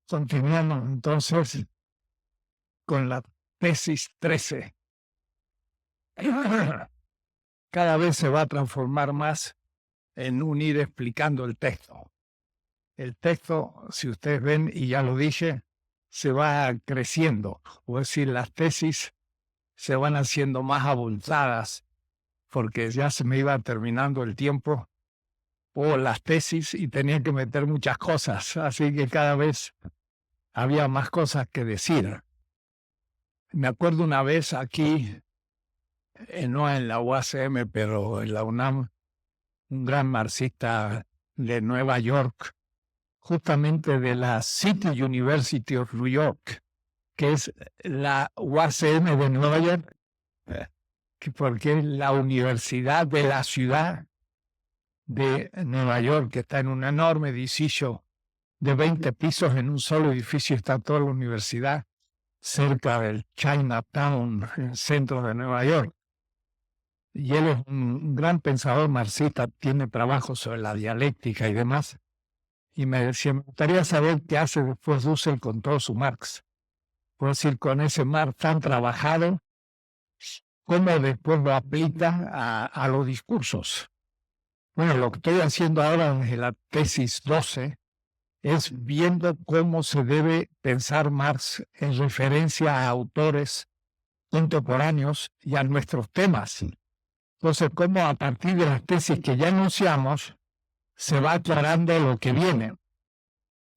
Continuamos entonces con la tesis 13. Cada vez se va a transformar más en un ir explicando el texto. El texto, si ustedes ven, y ya lo dije, se va creciendo. Es decir, las tesis se van haciendo más abultadas porque ya se me iba terminando el tiempo o las tesis y tenía que meter muchas cosas. Así que cada vez había más cosas que decir. Me acuerdo una vez aquí, no en la UACM, pero en la UNAM, un gran marxista de Nueva York, justamente de la City University of New York, que es la UACM de Nueva York, porque es la universidad de la ciudad de Nueva York, que está en un enorme edificio de 20 pisos, en un solo edificio está toda la universidad, cerca del Chinatown, en el centro de Nueva York. Y él es un gran pensador marxista, tiene trabajos sobre la dialéctica y demás. Y me decía, me gustaría saber qué hace después Dussel con todo su Marx. Por decir, con ese Marx tan trabajado, cómo después lo aplica a los discursos. Bueno, lo que estoy haciendo ahora desde la tesis 12 es viendo cómo se debe pensar Marx en referencia a autores contemporáneos y a nuestros temas. Entonces, cómo a partir de las tesis que ya anunciamos, se va aclarando lo que viene.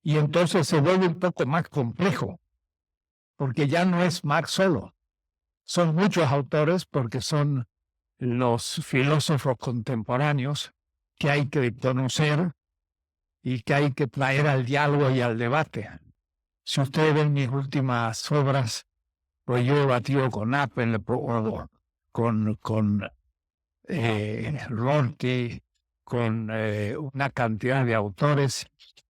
Y entonces se vuelve un poco más complejo, porque ya no es Marx solo. Son muchos autores, porque son los filósofos contemporáneos que hay que conocer y que hay que traer al diálogo y al debate. Si ustedes ven mis últimas obras, pues yo he debatido con Apple, con Rorty, con una cantidad de autores.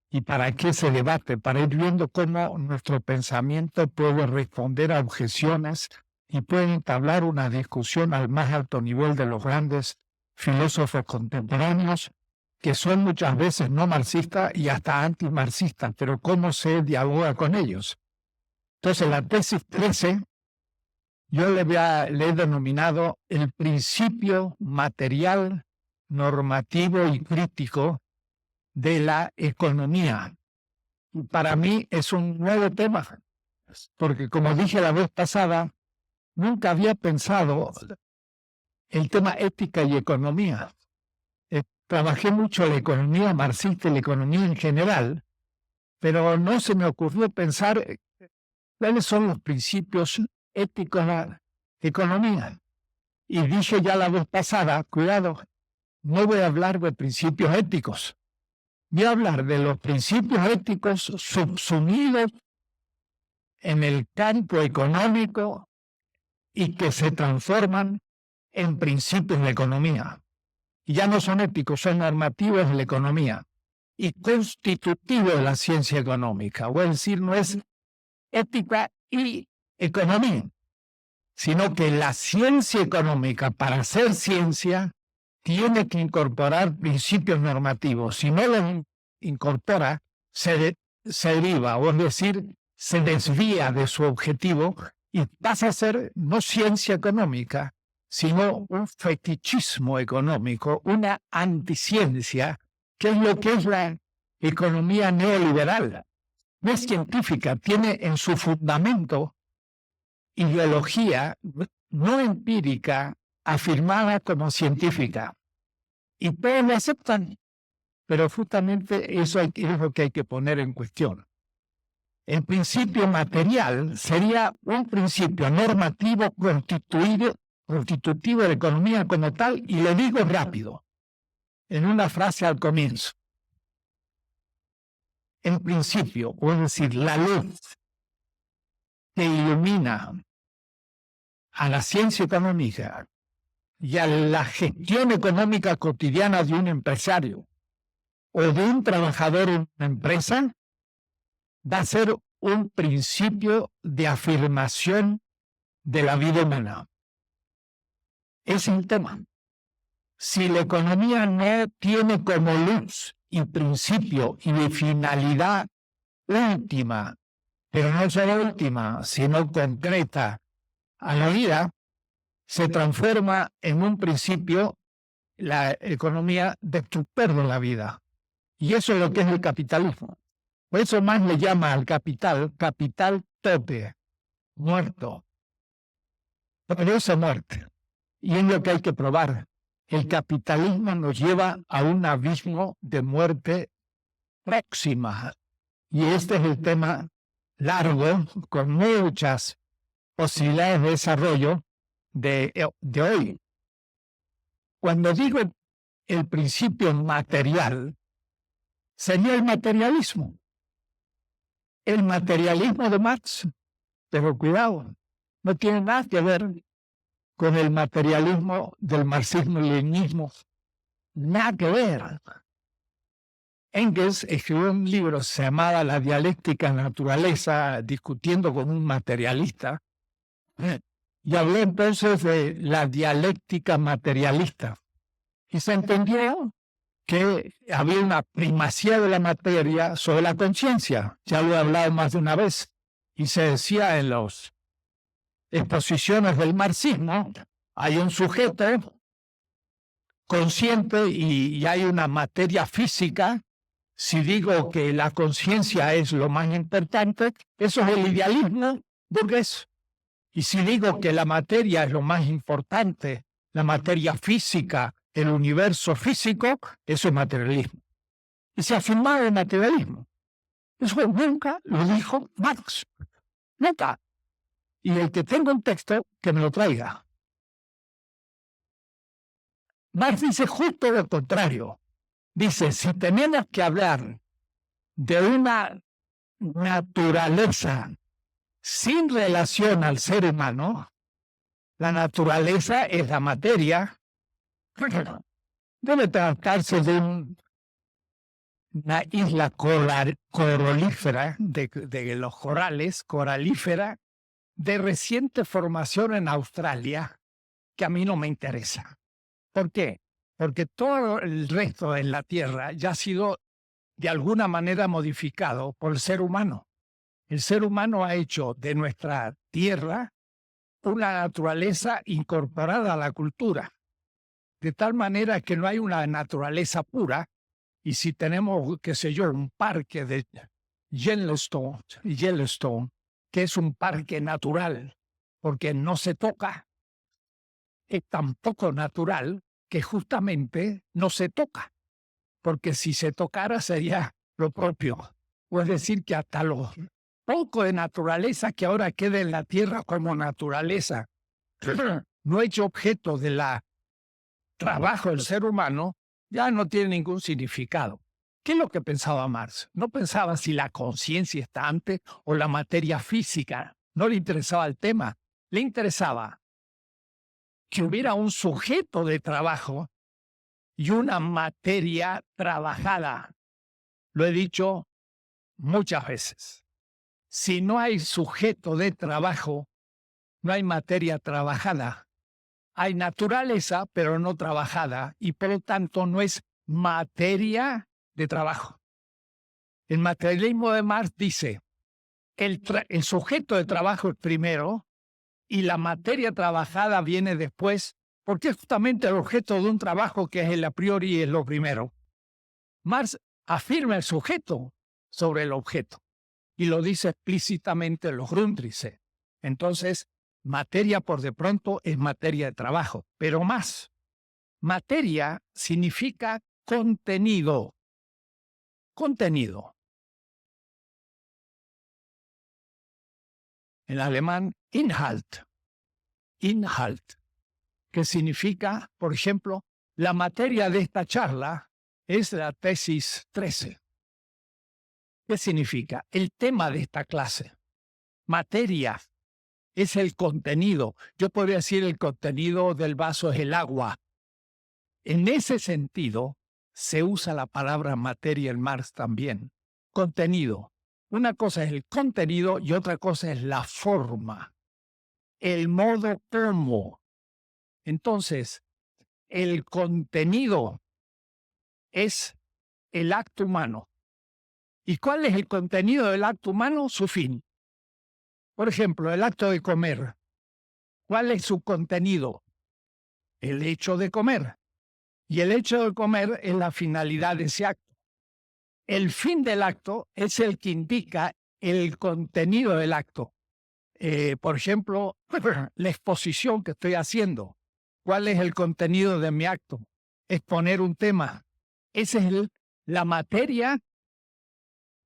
¿Y para qué se debate? Para ir viendo cómo nuestro pensamiento puede responder a objeciones y puede entablar una discusión al más alto nivel de los grandes filósofos contemporáneos, que son muchas veces no marxistas y hasta antimarxistas, pero cómo se dialoga con ellos. Entonces, la tesis 13, yo le he denominado el principio material, normativo y crítico de la economía. Y para mí es un nuevo tema, porque como dije la vez pasada, nunca había pensado el tema ética y economía. Trabajé mucho la economía marxista y la economía en general, pero no se me ocurrió pensar cuáles son los principios éticos de la economía. Y dije ya la vez pasada, cuidado, no voy a hablar de principios éticos. Voy a hablar de los principios éticos subsumidos en el campo económico y que se transforman en principios de economía. Y ya no son éticos, son normativos de la economía y constitutivos de la ciencia económica. O es decir, no es ética y economía, sino que la ciencia económica, para ser ciencia, tiene que incorporar principios normativos. Si no los incorpora, se deriva, o es decir, se desvía de su objetivo y pasa a ser no ciencia económica, sino un fetichismo económico, una anticiencia, que es lo que es la economía neoliberal. No es científica, tiene en su fundamento ideología no empírica, afirmada como científica. Y todos lo aceptan, pero justamente eso es lo que hay que poner en cuestión. El principio material sería un principio normativo constitutivo de la economía como tal, y le digo rápido, en una frase al comienzo. En principio, es decir, la luz que ilumina a la ciencia económica y a la gestión económica cotidiana de un empresario o de un trabajador en una empresa, va a ser un principio de afirmación de la vida humana. Es el tema. Si la economía no tiene como luz y principio y de finalidad última, pero no solo última, sino concreta a la vida, se transforma en un principio la economía de de la vida. Y eso es lo que es el capitalismo. Por eso más le llama al capital tope, muerto. Pero esa muerte. Y es lo que hay que probar. El capitalismo nos lleva a un abismo de muerte próxima. Y este es el tema largo, con muchas posibilidades de desarrollo de hoy. Cuando digo el principio material, sería el materialismo. El materialismo de Marx. Pero cuidado, no tiene nada que ver con el materialismo del marxismo-leninismo. Nada que ver. Engels escribió un libro se llamaba La dialéctica naturaleza, discutiendo con un materialista, y habló entonces de la dialéctica materialista. Y se entendió que había una primacía de la materia sobre la conciencia. Ya lo he hablado más de una vez. Y se decía en las exposiciones del marxismo, hay un sujeto consciente y hay una materia física. Si digo que la conciencia es lo más importante, eso es el idealismo burgués. Y si digo que la materia es lo más importante, la materia física, el universo físico, eso es materialismo. Y se afirmaba el materialismo. Eso nunca lo dijo Marx. Nunca. Y el que tenga un texto, que me lo traiga. Marx dice justo lo contrario. Dice, si tenemos que hablar de una naturaleza sin relación al ser humano, la naturaleza es la materia, debe tratarse de una isla coralífera, de los corales, coralífera, de reciente formación en Australia, que a mí no me interesa. ¿Por qué? Porque todo el resto en la Tierra ya ha sido de alguna manera modificado por el ser humano. El ser humano ha hecho de nuestra Tierra una naturaleza incorporada a la cultura, de tal manera que no hay una naturaleza pura, y si tenemos, qué sé yo, un parque de Yellowstone, que es un parque natural, porque no se toca, es tan poco natural que justamente no se toca, porque si se tocara sería lo propio. Es decir, que hasta lo poco de naturaleza que ahora queda en la Tierra como naturaleza, no hecho objeto de la trabajo del ser humano, ya no tiene ningún significado. ¿Qué es lo que pensaba Marx? No pensaba si la conciencia está antes o la materia física. No le interesaba el tema. Le interesaba que hubiera un sujeto de trabajo y una materia trabajada. Lo he dicho muchas veces. Si no hay sujeto de trabajo, no hay materia trabajada. Hay naturaleza, pero no trabajada, y por lo tanto no es materia de trabajo. El materialismo de Marx dice, el sujeto de trabajo es primero y la materia trabajada viene después, porque es justamente el objeto de un trabajo que es el a priori y es lo primero. Marx afirma el sujeto sobre el objeto y lo dice explícitamente en los Grundrisse. Entonces, materia por de pronto es materia de trabajo, pero más. Materia significa contenido. Contenido. En alemán, Inhalt. Inhalt. Que significa, por ejemplo, la materia de esta charla es la tesis 13. ¿Qué significa? El tema de esta clase. Materia es el contenido. Yo podría decir el contenido del vaso es el agua. En ese sentido, se usa la palabra materia en Marx también. Contenido. Una cosa es el contenido y otra cosa es la forma. El modo como. Entonces, el contenido es el acto humano. ¿Y cuál es el contenido del acto humano? Su fin. Por ejemplo, el acto de comer. ¿Cuál es su contenido? El hecho de comer. Y el hecho de comer es la finalidad de ese acto. El fin del acto es el que indica el contenido del acto. Por ejemplo, la exposición que estoy haciendo. ¿Cuál es el contenido de mi acto? Exponer un tema. Esa es la materia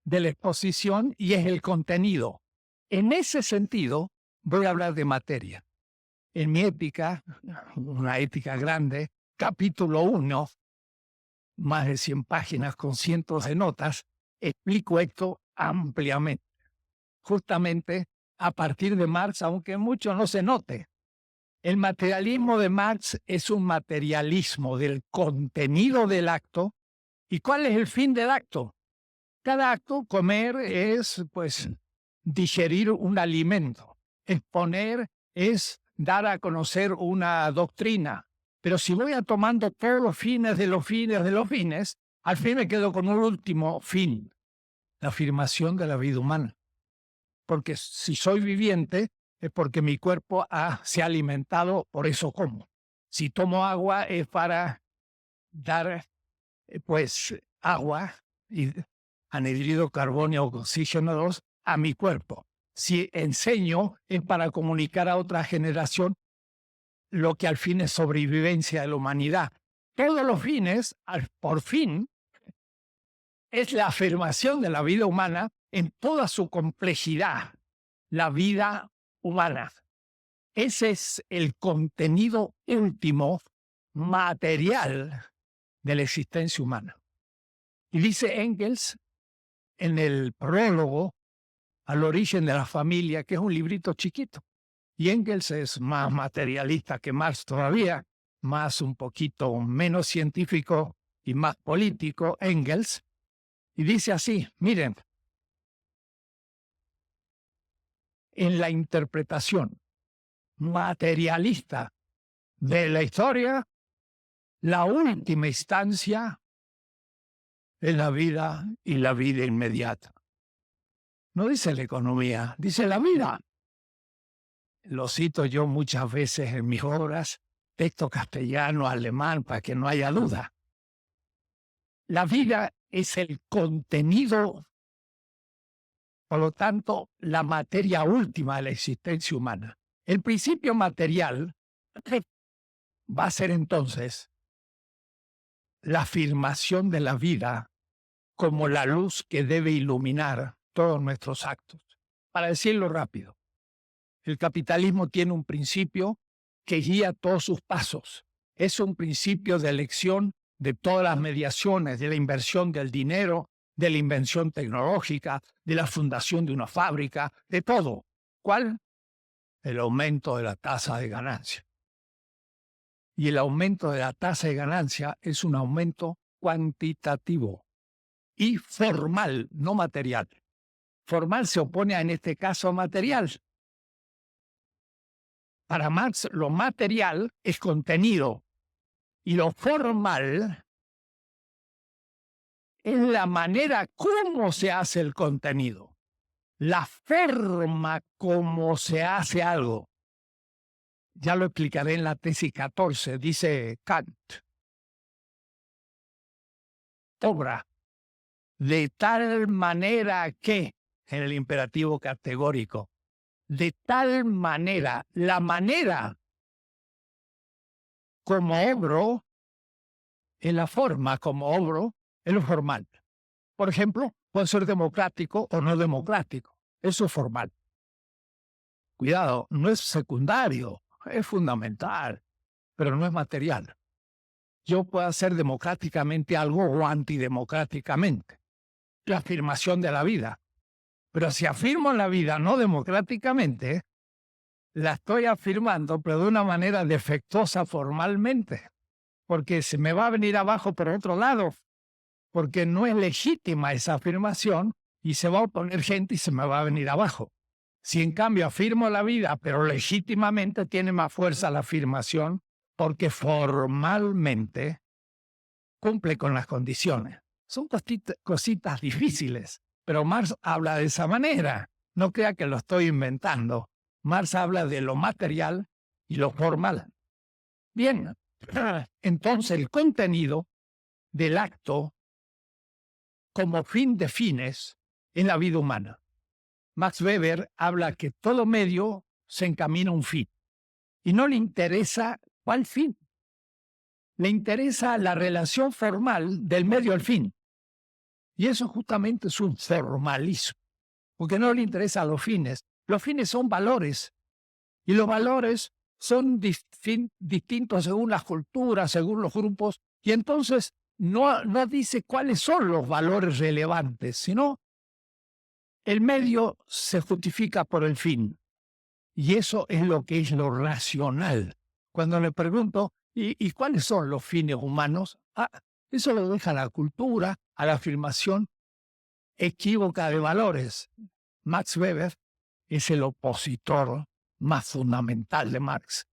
de la exposición y es el contenido. En ese sentido, voy a hablar de materia. En mi ética, una ética grande, capítulo 1, más de 100 páginas con cientos de notas, explico esto ampliamente. Justamente a partir de Marx, aunque mucho no se note. El materialismo de Marx es un materialismo del contenido del acto. ¿Y cuál es el fin del acto? Cada acto, comer, es pues digerir un alimento. Exponer es dar a conocer una doctrina. Pero si voy a tomando todos los fines de los fines de los fines, al fin me quedo con un último fin, la afirmación de la vida humana. Porque si soy viviente, es porque mi cuerpo se ha alimentado, por eso como. Si tomo agua es para dar, pues, agua y anhidrido carbonio o oxígeno 2 a mi cuerpo. Si enseño es para comunicar a otra generación lo que al fin es sobrevivencia de la humanidad. Todos los fines, por fin, es la afirmación de la vida humana en toda su complejidad. La vida humana. Ese es el contenido último material de la existencia humana. Y dice Engels en el prólogo al origen de la familia, que es un librito chiquito. Y Engels es más materialista que Marx todavía, más un poquito menos científico y más político, Engels. Y dice así, miren, en la interpretación materialista de la historia, la última instancia es la vida y la vida inmediata. No dice la economía, dice la vida. Lo cito yo muchas veces en mis obras, texto castellano, alemán, para que no haya duda. La vida es el contenido, por lo tanto, la materia última de la existencia humana. El principio material va a ser entonces la afirmación de la vida como la luz que debe iluminar todos nuestros actos. Para decirlo rápido, el capitalismo tiene un principio que guía todos sus pasos. Es un principio de elección de todas las mediaciones, de la inversión del dinero, de la invención tecnológica, de la fundación de una fábrica, de todo. ¿Cuál? El aumento de la tasa de ganancia. Y el aumento de la tasa de ganancia es un aumento cuantitativo y formal, no material. Formal se opone en este caso a material. Para Marx, lo material es contenido y lo formal es la manera como se hace el contenido, la forma como se hace algo. Ya lo explicaré en la tesis 14, dice Kant. Obra de tal manera que, en el imperativo categórico, de tal manera, la manera como obro, en la forma como obro, es lo formal. Por ejemplo, puede ser democrático o no democrático. Eso es formal. Cuidado, no es secundario, es fundamental, pero no es material. Yo puedo hacer democráticamente algo o antidemocráticamente. La afirmación de la vida. Pero si afirmo la vida no democráticamente, la estoy afirmando, pero de una manera defectuosa formalmente, porque se me va a venir abajo por otro lado, porque no es legítima esa afirmación y se va a oponer gente y se me va a venir abajo. Si en cambio afirmo la vida, pero legítimamente tiene más fuerza la afirmación, porque formalmente cumple con las condiciones. Son cositas difíciles, Pero Marx habla de esa manera. No crea que lo estoy inventando. Marx habla de lo material y lo formal. Bien, entonces el contenido del acto como fin de fines en la vida humana. Max Weber habla que todo medio se encamina a un fin y no le interesa cuál fin. Le interesa la relación formal del medio al fin. Y eso justamente es un formalismo, porque no le interesan los fines. Los fines son valores y los valores son distintos según las culturas, según los grupos, y entonces no dice cuáles son los valores relevantes, sino el medio se justifica por el fin. Y eso es lo que es lo racional. Cuando le pregunto, ¿y cuáles son los fines humanos? Eso lo deja a la cultura, a la afirmación equívoca de valores. Max Weber es el opositor más fundamental de Marx.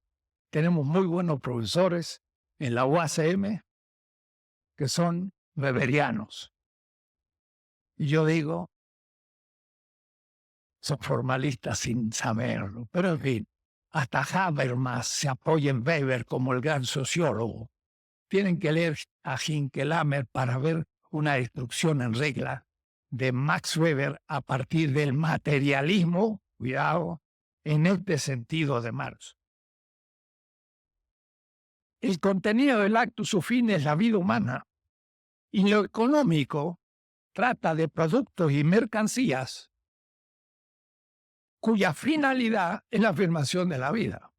Tenemos muy buenos profesores en la UACM que son weberianos. Y yo digo, son formalistas sin saberlo. Pero en fin, hasta Habermas se apoya en Weber como el gran sociólogo. Tienen que leer a Hinckelhammer para ver una destrucción en regla de Max Weber a partir del materialismo, cuidado, en este sentido de Marx. El contenido del acto, su fin es la vida humana. Y lo económico trata de productos y mercancías cuya finalidad es la afirmación de la vida.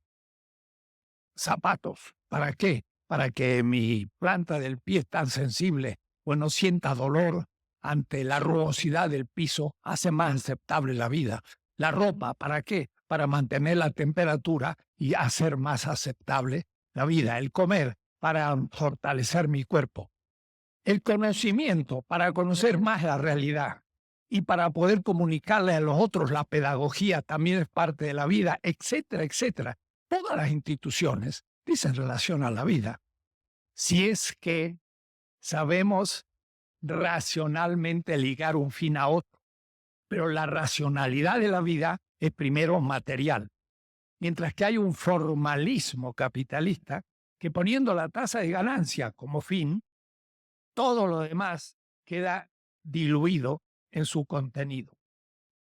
Zapatos, ¿para qué? Para que mi planta del pie tan sensible, pues no sienta dolor ante la rugosidad del piso, hace más aceptable la vida. La ropa, ¿para qué? Para mantener la temperatura y hacer más aceptable la vida. El comer, para fortalecer mi cuerpo. El conocimiento, para conocer más la realidad. Y para poder comunicarle a los otros la pedagogía también es parte de la vida, etcétera, etcétera. Todas las instituciones dicen relación a la vida. Si es que sabemos racionalmente ligar un fin a otro. Pero la racionalidad de la vida es primero material. Mientras que hay un formalismo capitalista que poniendo la tasa de ganancia como fin, todo lo demás queda diluido en su contenido.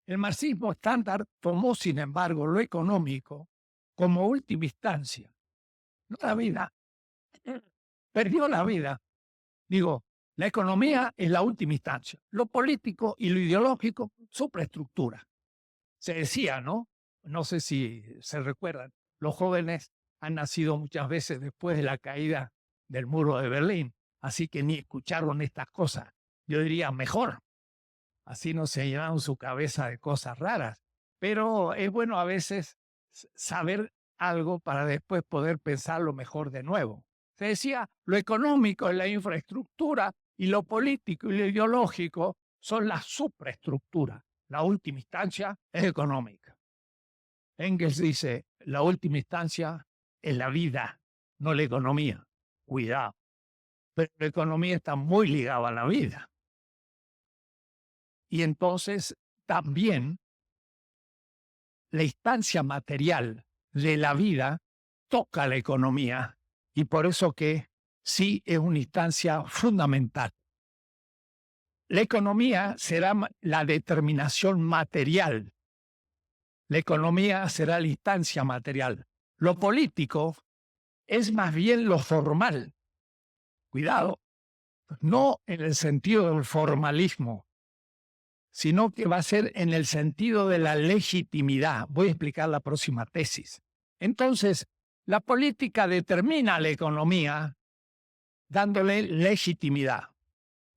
El marxismo estándar tomó, sin embargo, lo económico como última instancia, no la vida. Perdió la vida. Digo, la economía es la última instancia. Lo político y lo ideológico, superestructura. Se decía, ¿no? No sé si se recuerdan, los jóvenes han nacido muchas veces después de la caída del muro de Berlín, así que ni escucharon estas cosas. Yo diría mejor. Así no se llenaron su cabeza de cosas raras. Pero es bueno a veces saber algo para después poder pensarlo mejor de nuevo. Se decía, lo económico es la infraestructura y lo político y lo ideológico son la supraestructura. La última instancia es económica. Engels dice, la última instancia es la vida, no la economía. Cuidado. Pero la economía está muy ligada a la vida. Y entonces también la instancia material de la vida toca la economía y por eso que sí es una instancia fundamental. La economía será la determinación material. La economía será la instancia material. Lo político es más bien lo formal. Cuidado, no en el sentido del formalismo, sino que va a ser en el sentido de la legitimidad. Voy a explicar la próxima tesis. Entonces, la política determina la economía dándole legitimidad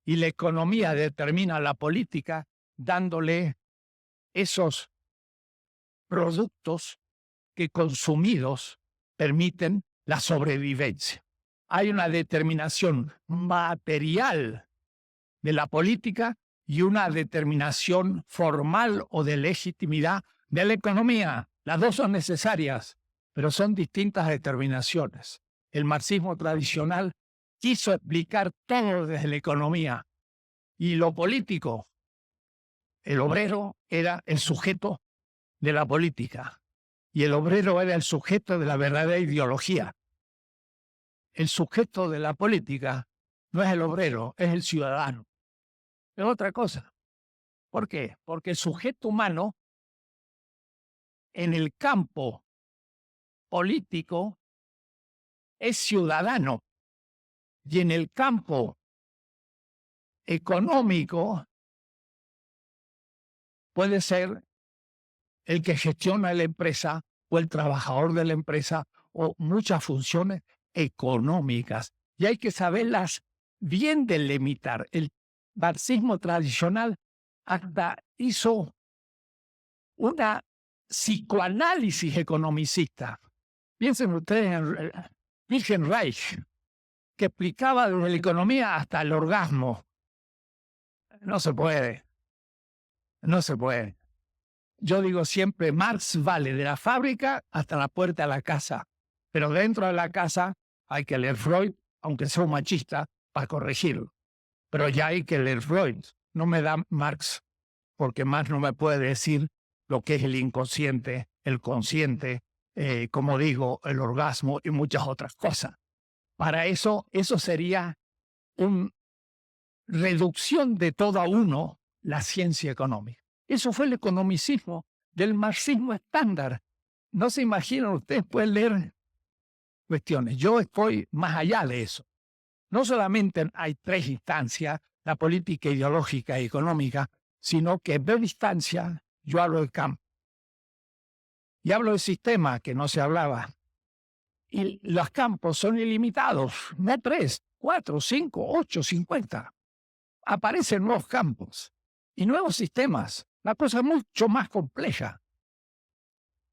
y la economía determina la política dándole esos productos que consumidos permiten la sobrevivencia. Hay una determinación material de la política y una determinación formal o de legitimidad de la economía. Las dos son necesarias, pero son distintas determinaciones. El marxismo tradicional quiso explicar todo desde la economía y lo político El obrero era el sujeto de la política y el obrero era el sujeto de la verdadera ideología. El sujeto de la política no es el obrero, es el ciudadano. Es otra cosa. ¿Por qué? Porque el sujeto humano en el campo político es ciudadano y en el campo económico puede ser el que gestiona la empresa o el trabajador de la empresa o muchas funciones económicas. Y hay que saberlas bien delimitar. El marxismo tradicional hasta hizo una psicoanálisis economicista. Piensen ustedes en Wilhelm Reich, que explicaba desde la economía hasta el orgasmo. No se puede. No se puede. Yo digo siempre, Marx vale de la fábrica hasta la puerta de la casa. Pero dentro de la casa hay que leer Freud, aunque sea un machista, para corregirlo. Pero ya hay que leer Freud. No me da Marx, porque Marx no me puede decir lo que es el inconsciente, el consciente, como digo, el orgasmo y muchas otras cosas. Para eso sería una reducción de todo a uno la ciencia económica. Eso fue el economicismo del marxismo estándar. No se imaginan, ustedes pueden leer cuestiones. Yo estoy más allá de eso. No solamente hay tres instancias, la política ideológica y económica, sino que en dos instancias yo hablo del campo. Y hablo del sistema, que no se hablaba. Y los campos son ilimitados, no 3, 4, 5, 8, 50. Aparecen nuevos campos y nuevos sistemas. La cosa es mucho más compleja.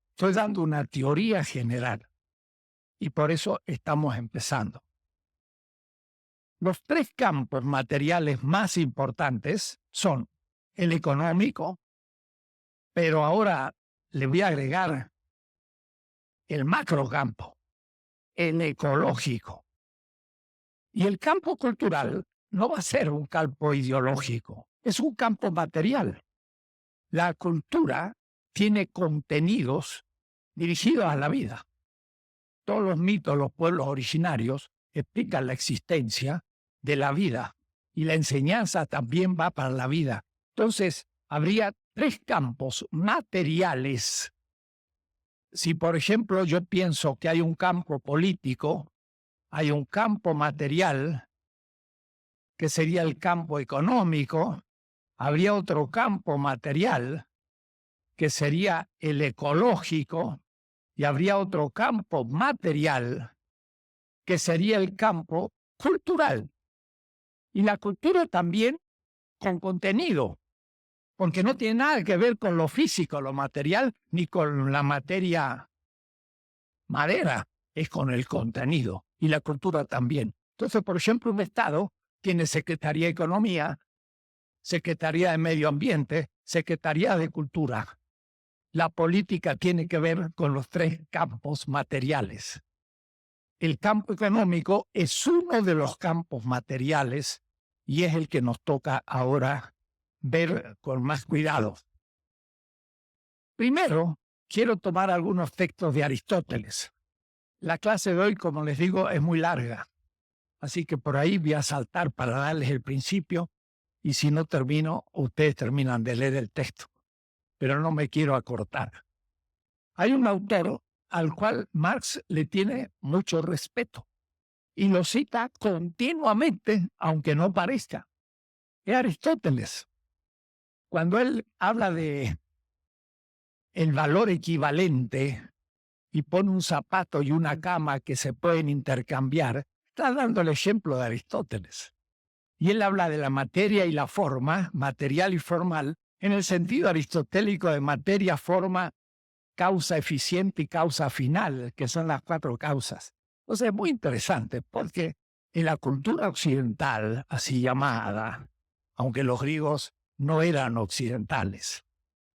Estoy dando una teoría general y por eso estamos empezando. Los tres campos materiales más importantes son el económico, pero ahora le voy a agregar el macrocampo, el ecológico. Y el campo cultural no va a ser un campo ideológico, es un campo material. La cultura tiene contenidos dirigidos a la vida. Todos los mitos de los pueblos originarios explican la existencia de la vida y la enseñanza también va para la vida. Entonces, habría tres campos materiales. Si, por ejemplo, yo pienso que hay un campo político, hay un campo material, que sería el campo económico, habría otro campo material, que sería el ecológico, y habría otro campo material, que sería el campo cultural. Y la cultura también con contenido, porque no tiene nada que ver con lo físico, lo material, ni con la materia madera, es con el contenido, y la cultura también. Entonces, por ejemplo, un Estado tiene Secretaría de Economía, Secretaría de Medio Ambiente, Secretaría de Cultura. La política tiene que ver con los tres campos materiales. El campo económico es uno de los campos materiales y es el que nos toca ahora ver con más cuidado. Primero, quiero tomar algunos textos de Aristóteles. La clase de hoy, como les digo, es muy larga, así que por ahí voy a saltar para darles el principio y si no termino, ustedes terminan de leer el texto, pero no me quiero acortar. Hay un autor al cual Marx le tiene mucho respeto y lo cita continuamente, aunque no parezca. Es Aristóteles. Cuando él habla de el valor equivalente y pone un zapato y una cama que se pueden intercambiar, está dando el ejemplo de Aristóteles. Y él habla de la materia y la forma, material y formal, en el sentido aristotélico de materia, forma, causa eficiente y causa final, que son las cuatro causas. Entonces es muy interesante porque en la cultura occidental, así llamada, aunque los griegos no eran occidentales,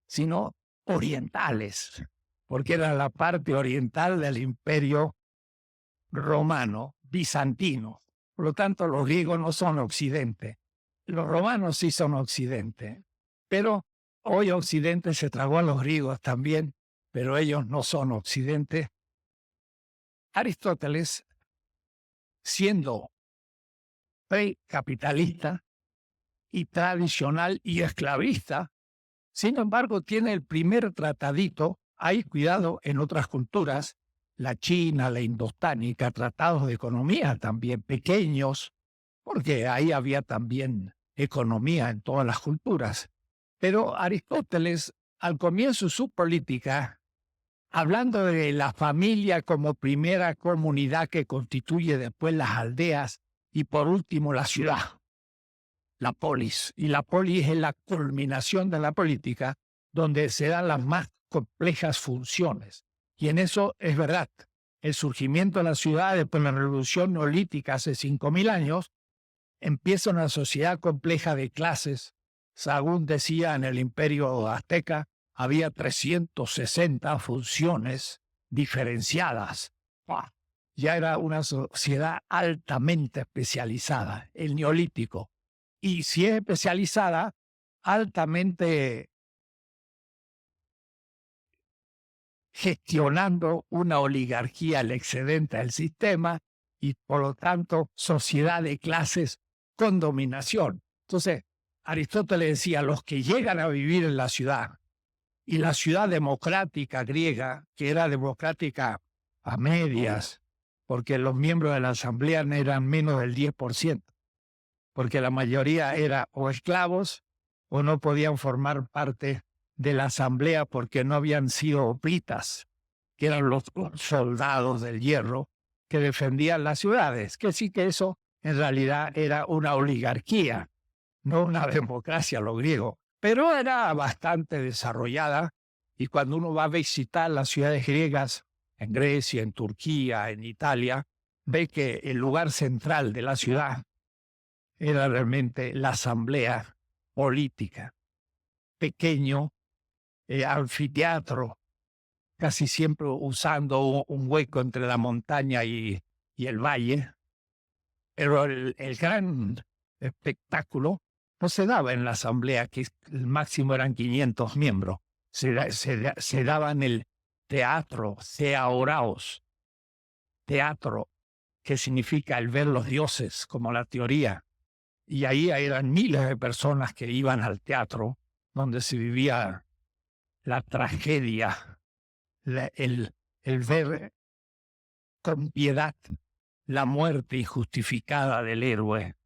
sino orientales, porque era la parte oriental del imperio romano, bizantino. Por lo tanto, los griegos no son occidente. Los romanos sí son occidente. Pero Hoy Occidente se tragó a los griegos también, pero ellos no son Occidente. Aristóteles, siendo precapitalista y tradicional y esclavista, sin embargo, tiene el primer tratadito, hay cuidado en otras culturas, la china, la indostánica, tratados de economía también pequeños, porque ahí había también economía en todas las culturas. Pero Aristóteles, al comienzo de su política, hablando de la familia como primera comunidad que constituye después las aldeas y por último la ciudad, la polis. Y la polis es la culminación de la política donde se dan las más complejas funciones. Y en eso es verdad. El surgimiento de la ciudad después de la revolución neolítica hace 5.000 años empieza una sociedad compleja de clases. Según decía en el imperio azteca, había 360 funciones diferenciadas. ¡Pah! Ya era una sociedad altamente especializada, el neolítico. Y si es especializada, altamente gestionando una oligarquía al excedente del sistema y por lo tanto sociedad de clases con dominación. Entonces, Aristóteles decía, los que llegan a vivir en la ciudad, y la ciudad democrática griega, que era democrática a medias, porque los miembros de la asamblea eran menos del 10%, porque la mayoría era o esclavos o no podían formar parte de la asamblea porque no habían sido hoplitas, que eran los soldados del hierro que defendían las ciudades, que sí que eso en realidad era una oligarquía, no una democracia, lo griego, pero era bastante desarrollada y cuando uno va a visitar las ciudades griegas, en Grecia, en Turquía, en Italia, ve que el lugar central de la ciudad era realmente la asamblea política, pequeño anfiteatro, casi siempre usando un hueco entre la montaña y el valle, pero el gran espectáculo no se daba en la asamblea, que el máximo eran 500 miembros, se daba en el teatro, theaoraos, teatro, que significa el ver los dioses, como la teoría. Y ahí eran miles de personas que iban al teatro, donde se vivía la tragedia, el ver con piedad la muerte injustificada del héroe,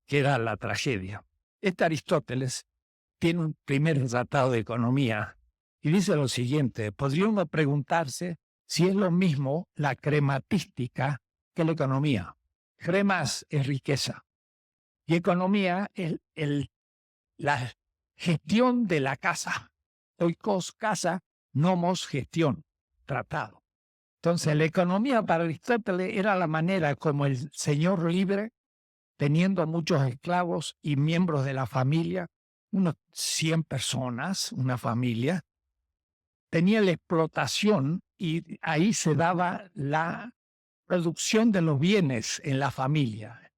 que era la tragedia. Este Aristóteles tiene un primer tratado de economía y dice lo siguiente: podría uno preguntarse si es lo mismo la crematística que la economía. Cremas es riqueza y economía es la gestión de la casa. Oikos, casa, nomos, gestión, tratado. Entonces, la economía para Aristóteles era la manera como el señor libre, teniendo muchos esclavos y miembros de la familia, unos 100 personas, una familia, tenía la explotación y ahí se daba la producción de los bienes en la familia.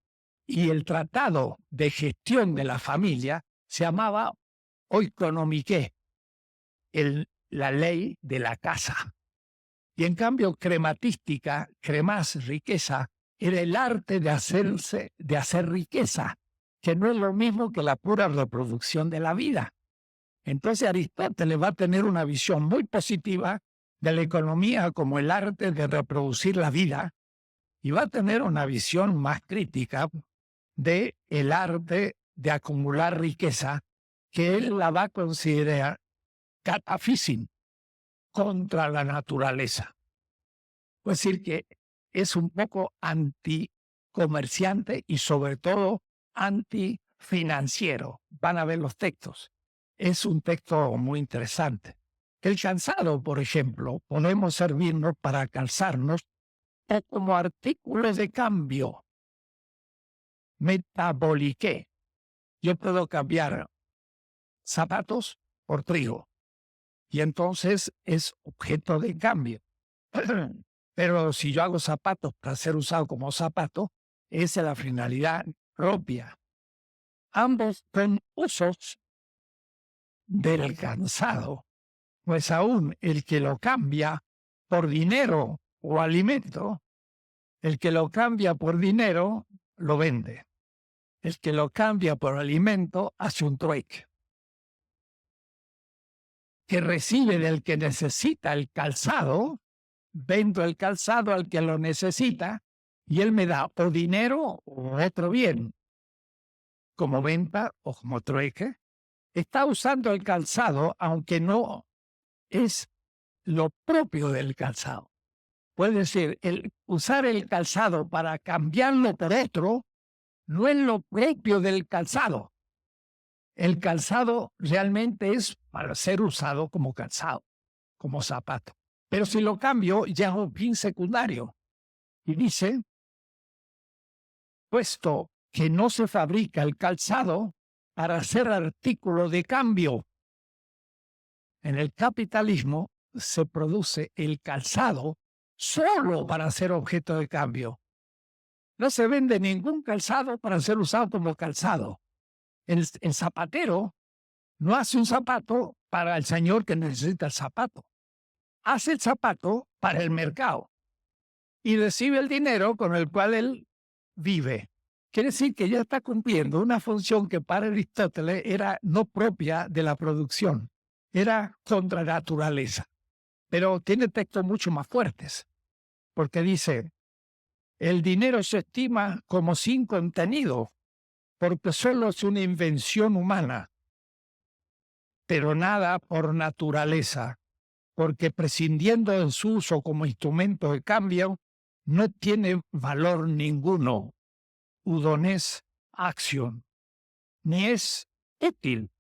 Y el tratado de gestión de la familia se llamaba oikonomike, la ley de la casa. Y en cambio, crematística, cremas, riqueza, era el arte de hacer riqueza, que no es lo mismo que la pura reproducción de la vida. Entonces Aristóteles va a tener una visión muy positiva de la economía como el arte de reproducir la vida y va a tener una visión más crítica de el arte de acumular riqueza, que él la va a considerar catafísin, contra la naturaleza. Es decir, que es un poco anticomerciante y sobre todo antifinanciero. Van a ver los textos. Es un texto muy interesante. El calzado, por ejemplo, podemos servirnos para calzarnos o como artículos de cambio. Metaboliqué. Yo puedo cambiar zapatos por trigo y entonces es objeto de cambio. Pero si yo hago zapatos para ser usado como zapato, esa es la finalidad propia. Ambos son usos del calzado, pues aún el que lo cambia por dinero o alimento, el que lo cambia por dinero lo vende. El que lo cambia por alimento hace un trueque. Que recibe del que necesita el calzado, vendo el calzado al que lo necesita y él me da o dinero o otro bien, como venta o como trueque. Está usando el calzado aunque no es lo propio del calzado. Puede decir, usar el calzado para cambiarlo por otro no es lo propio del calzado. El calzado realmente es para ser usado como calzado, como zapato. Pero si lo cambio, ya es un fin secundario. Y dice, puesto que no se fabrica el calzado para ser artículo de cambio. En el capitalismo se produce el calzado solo para ser objeto de cambio. No se vende ningún calzado para ser usado como calzado. El zapatero no hace un zapato para el señor que necesita el zapato. Hace el zapato para el mercado y recibe el dinero con el cual él vive. Quiere decir que ya está cumpliendo una función que para Aristóteles era no propia de la producción, era contra naturaleza. Pero tiene textos mucho más fuertes, porque dice, el dinero se estima como sin contenido, porque solo es una invención humana, pero nada por naturaleza, porque prescindiendo de su uso como instrumento de cambio, no tiene valor ninguno, udones acción, ni es útil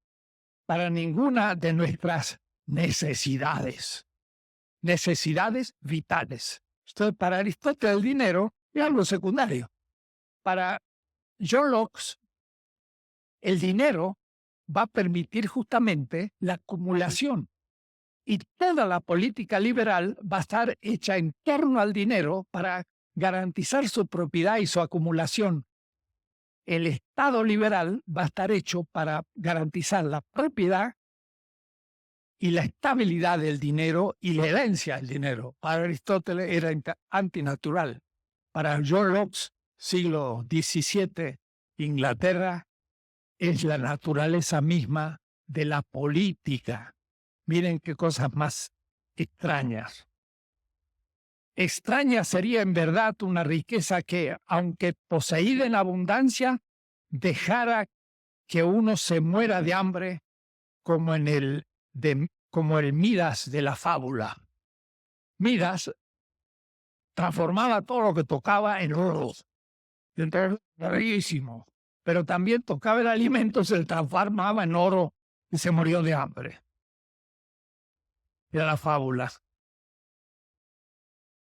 para ninguna de nuestras necesidades vitales. Entonces, para Aristóteles el dinero es algo secundario. Para John Locke, el dinero va a permitir justamente la acumulación. Y toda la política liberal va a estar hecha en torno al dinero para garantizar su propiedad y su acumulación. El Estado liberal va a estar hecho para garantizar la propiedad y la estabilidad del dinero y la herencia del dinero. Para Aristóteles era antinatural. Para John Locke, siglo XVII, Inglaterra, es la naturaleza misma de la política. Miren qué cosas más extrañas. Extraña sería en verdad una riqueza que, aunque poseída en abundancia, dejara que uno se muera de hambre como el Midas de la fábula. Midas transformaba todo lo que tocaba en oro. Entonces, rarísimo. Pero también tocaba el alimento, se transformaba en oro y se murió de hambre. Era la fábula.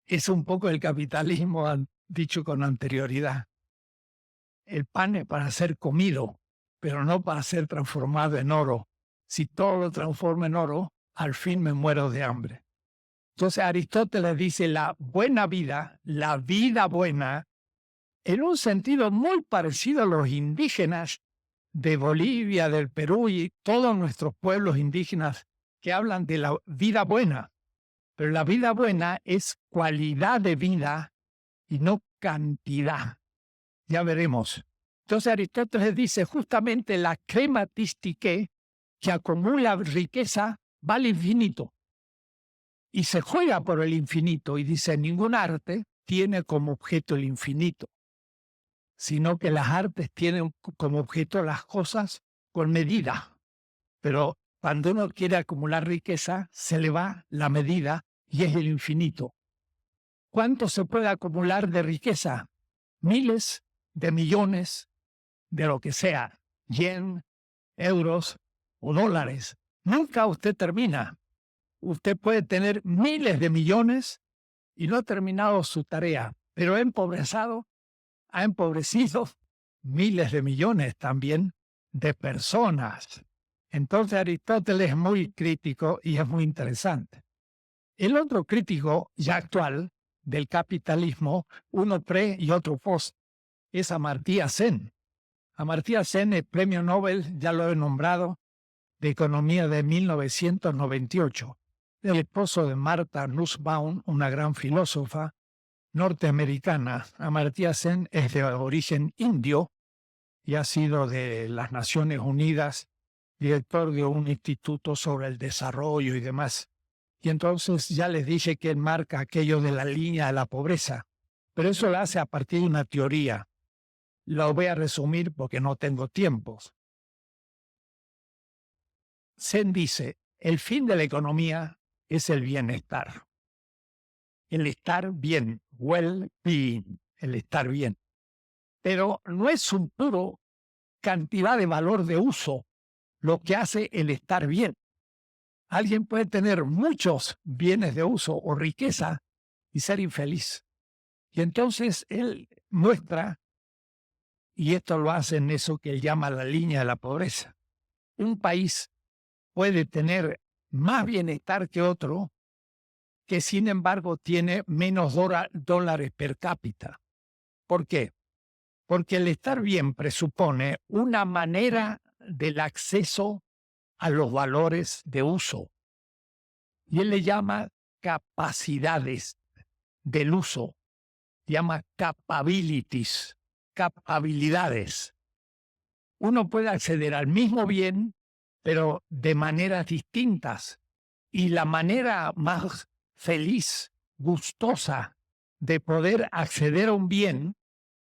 Es un poco el capitalismo dicho con anterioridad. El pan es para ser comido, pero no para ser transformado en oro. Si todo lo transformo en oro, al fin me muero de hambre. Entonces Aristóteles dice la buena vida, la vida buena, en un sentido muy parecido a los indígenas de Bolivia, del Perú y todos nuestros pueblos indígenas que hablan de la vida buena. Pero la vida buena es cualidad de vida y no cantidad. Ya veremos. Entonces Aristóteles dice justamente la crematistique, que acumula riqueza, va al infinito. Y se juega por el infinito y dice, ningún arte tiene como objeto el infinito, sino que las artes tienen como objeto las cosas con medida. Pero cuando uno quiere acumular riqueza, se le va la medida y es el infinito. ¿Cuánto se puede acumular de riqueza? Miles de millones de lo que sea, yen, euros o dólares. Nunca usted termina. Usted puede tener miles de millones y no ha terminado su tarea, pero ha empobrecido miles de millones también de personas. Entonces Aristóteles es muy crítico y es muy interesante. El otro crítico ya actual del capitalismo, uno pre y otro post, es Amartya Sen. Amartya Sen es premio Nobel, ya lo he nombrado, de Economía de 1998, el esposo de Martha Nussbaum, una gran filósofa norteamericana. Amartya Sen es de origen indio y ha sido de las Naciones Unidas director de un instituto sobre el desarrollo y demás. Y entonces ya les dije que él marca aquello de la línea de la pobreza, pero eso lo hace a partir de una teoría. Lo voy a resumir porque no tengo tiempo. Sen dice, el fin de la economía es el bienestar. El estar bien, well-being, el estar bien. Pero no es un puro cantidad de valor de uso lo que hace el estar bien. Alguien puede tener muchos bienes de uso o riqueza y ser infeliz. Y entonces él muestra, y esto lo hace en eso que él llama la línea de la pobreza. Un país puede tener más bienestar que otro, que sin embargo tiene menos dólares per cápita. ¿Por qué? Porque el estar bien presupone una manera del acceso a los valores de uso. Y él le llama capacidades del uso, llama capabilities, habilidades. Uno puede acceder al mismo bien, pero de maneras distintas. Y la manera más feliz, gustosa de poder acceder a un bien,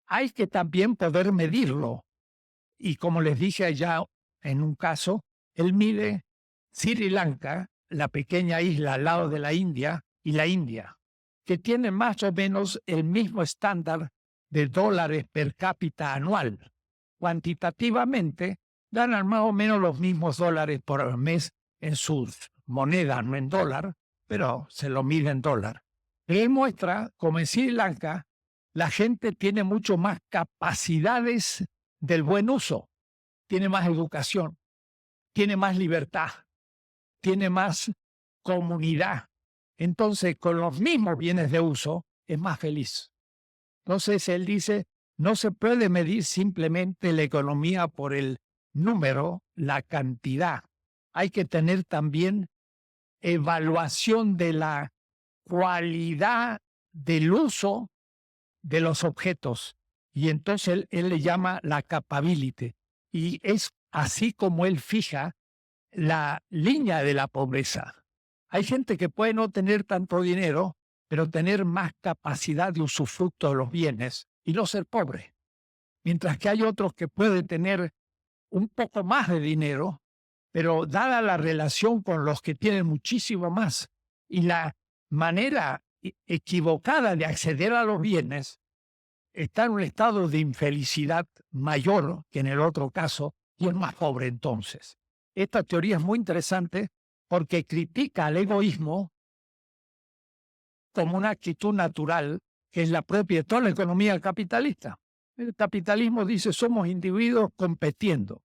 hay que también poder medirlo. Y como les dije allá en un caso, él mide Sri Lanka, la pequeña isla al lado de la India, y la India, que tienen más o menos el mismo estándar de dólares per cápita anual. Cuantitativamente, ganan más o menos los mismos dólares por mes en sus monedas, no en dólar, pero se lo mide en dólar. Él muestra como en Sri Lanka la gente tiene mucho más capacidades del buen uso, tiene más educación, tiene más libertad, tiene más comunidad. Entonces, con los mismos bienes de uso, es más feliz. Entonces, él dice, no se puede medir simplemente la economía por el número, la cantidad. Hay que tener también evaluación de la cualidad del uso de los objetos. Y entonces él le llama la capability. Y es así como él fija la línea de la pobreza. Hay gente que puede no tener tanto dinero, pero tener más capacidad de usufructo de los bienes y no ser pobre. Mientras que hay otros que pueden tener un poco más de dinero, pero dada la relación con los que tienen muchísimo más y la manera equivocada de acceder a los bienes, está en un estado de infelicidad mayor que en el otro caso y es más pobre entonces. Esta teoría es muy interesante porque critica al egoísmo como una actitud natural que es la propia de toda la economía capitalista. El capitalismo dice somos individuos compitiendo.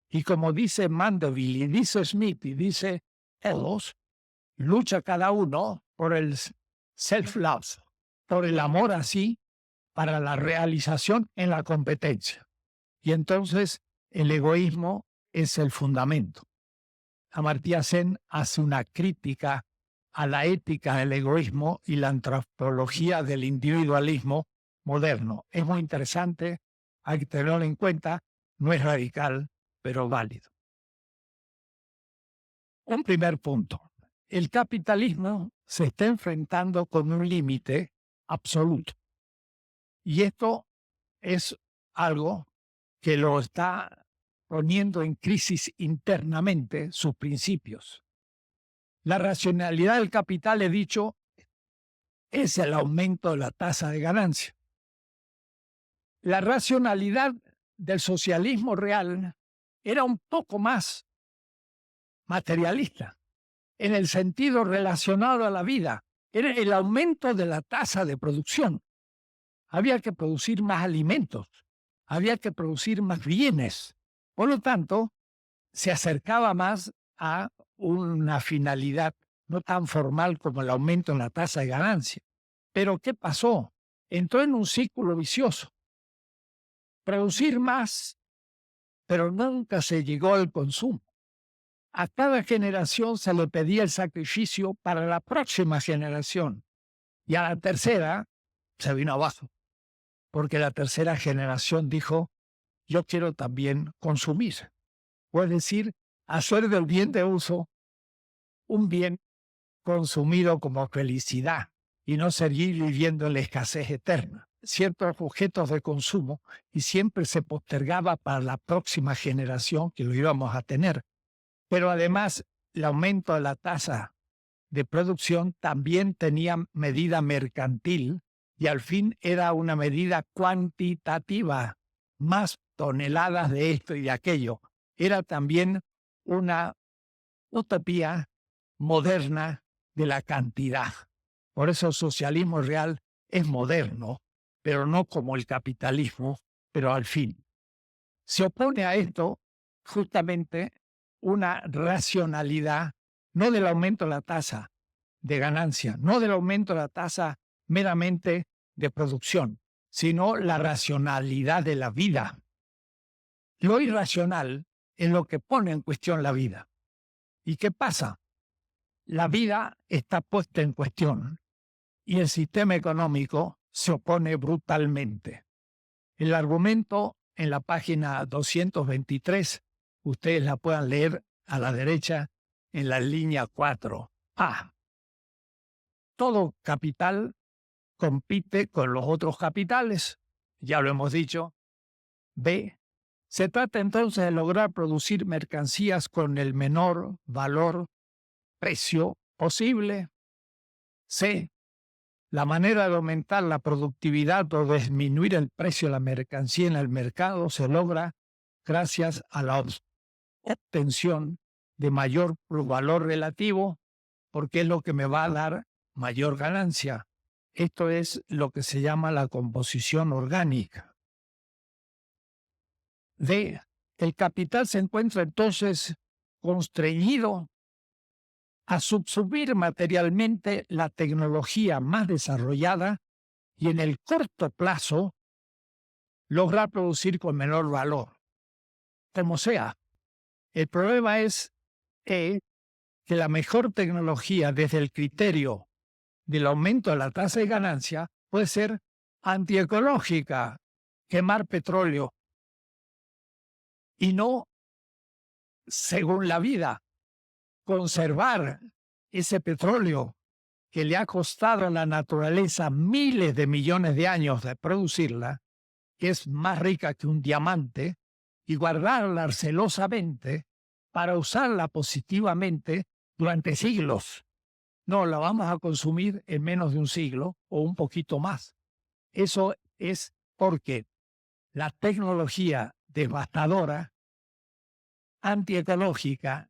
Y como dice Mandeville y dice Smith y dice Ellos, lucha cada uno por el self-love, por el amor así, para la realización en la competencia. Y entonces el egoísmo es el fundamento. Amartya Sen hace una crítica a la ética del egoísmo y la antropología del individualismo moderno. Es muy interesante, hay que tenerlo en cuenta, no es radical, pero válido. Un primer punto. El capitalismo se está enfrentando con un límite absoluto. Y esto es algo que lo está poniendo en crisis internamente sus principios. La racionalidad del capital, he dicho, es el aumento de la tasa de ganancia. La racionalidad del socialismo real era un poco más materialista, en el sentido relacionado a la vida. Era el aumento de la tasa de producción. Había que producir más alimentos, había que producir más bienes. Por lo tanto, se acercaba más a una finalidad no tan formal como el aumento en la tasa de ganancia. Pero ¿qué pasó? Entró en un círculo vicioso. Producir más, pero nunca se llegó al consumo. A cada generación se le pedía el sacrificio para la próxima generación. Y a la tercera se vino abajo, porque la tercera generación dijo, yo quiero también consumir. Es decir, hacer del bien de uso un bien consumido como felicidad y no seguir viviendo en la escasez eterna. Ciertos objetos de consumo y siempre se postergaba para la próxima generación que lo íbamos a tener. Pero además, el aumento de la tasa de producción también tenía medida mercantil y al fin era una medida cuantitativa, más toneladas de esto y de aquello. Era también una utopía moderna de la cantidad. Por eso el socialismo real es moderno, pero no como el capitalismo, pero al fin. Se opone a esto justamente una racionalidad, no del aumento de la tasa de ganancia, no del aumento de la tasa meramente de producción, sino la racionalidad de la vida. Lo irracional es lo que pone en cuestión la vida. ¿Y qué pasa? La vida está puesta en cuestión y el sistema económico se opone brutalmente. El argumento en la página 223, ustedes la puedan leer a la derecha en la línea 4. A. Todo capital compite con los otros capitales, ya lo hemos dicho. B. Se trata entonces de lograr producir mercancías con el menor valor, precio posible. C. La manera de aumentar la productividad o disminuir el precio de la mercancía en el mercado se logra gracias a la obtención de mayor valor relativo, porque es lo que me va a dar mayor ganancia. Esto es lo que se llama la composición orgánica. D. El capital se encuentra entonces constreñido a subsumir materialmente la tecnología más desarrollada y en el corto plazo lograr producir con menor valor. Como sea, el problema es que la mejor tecnología desde el criterio del aumento de la tasa de ganancia puede ser antiecológica, quemar petróleo, y no, según la vida, conservar ese petróleo que le ha costado a la naturaleza miles de millones de años de producirla, que es más rica que un diamante, y guardarla celosamente para usarla positivamente durante siglos. No, la vamos a consumir en menos de un siglo o un poquito más. Eso es porque la tecnología devastadora, antiecológica,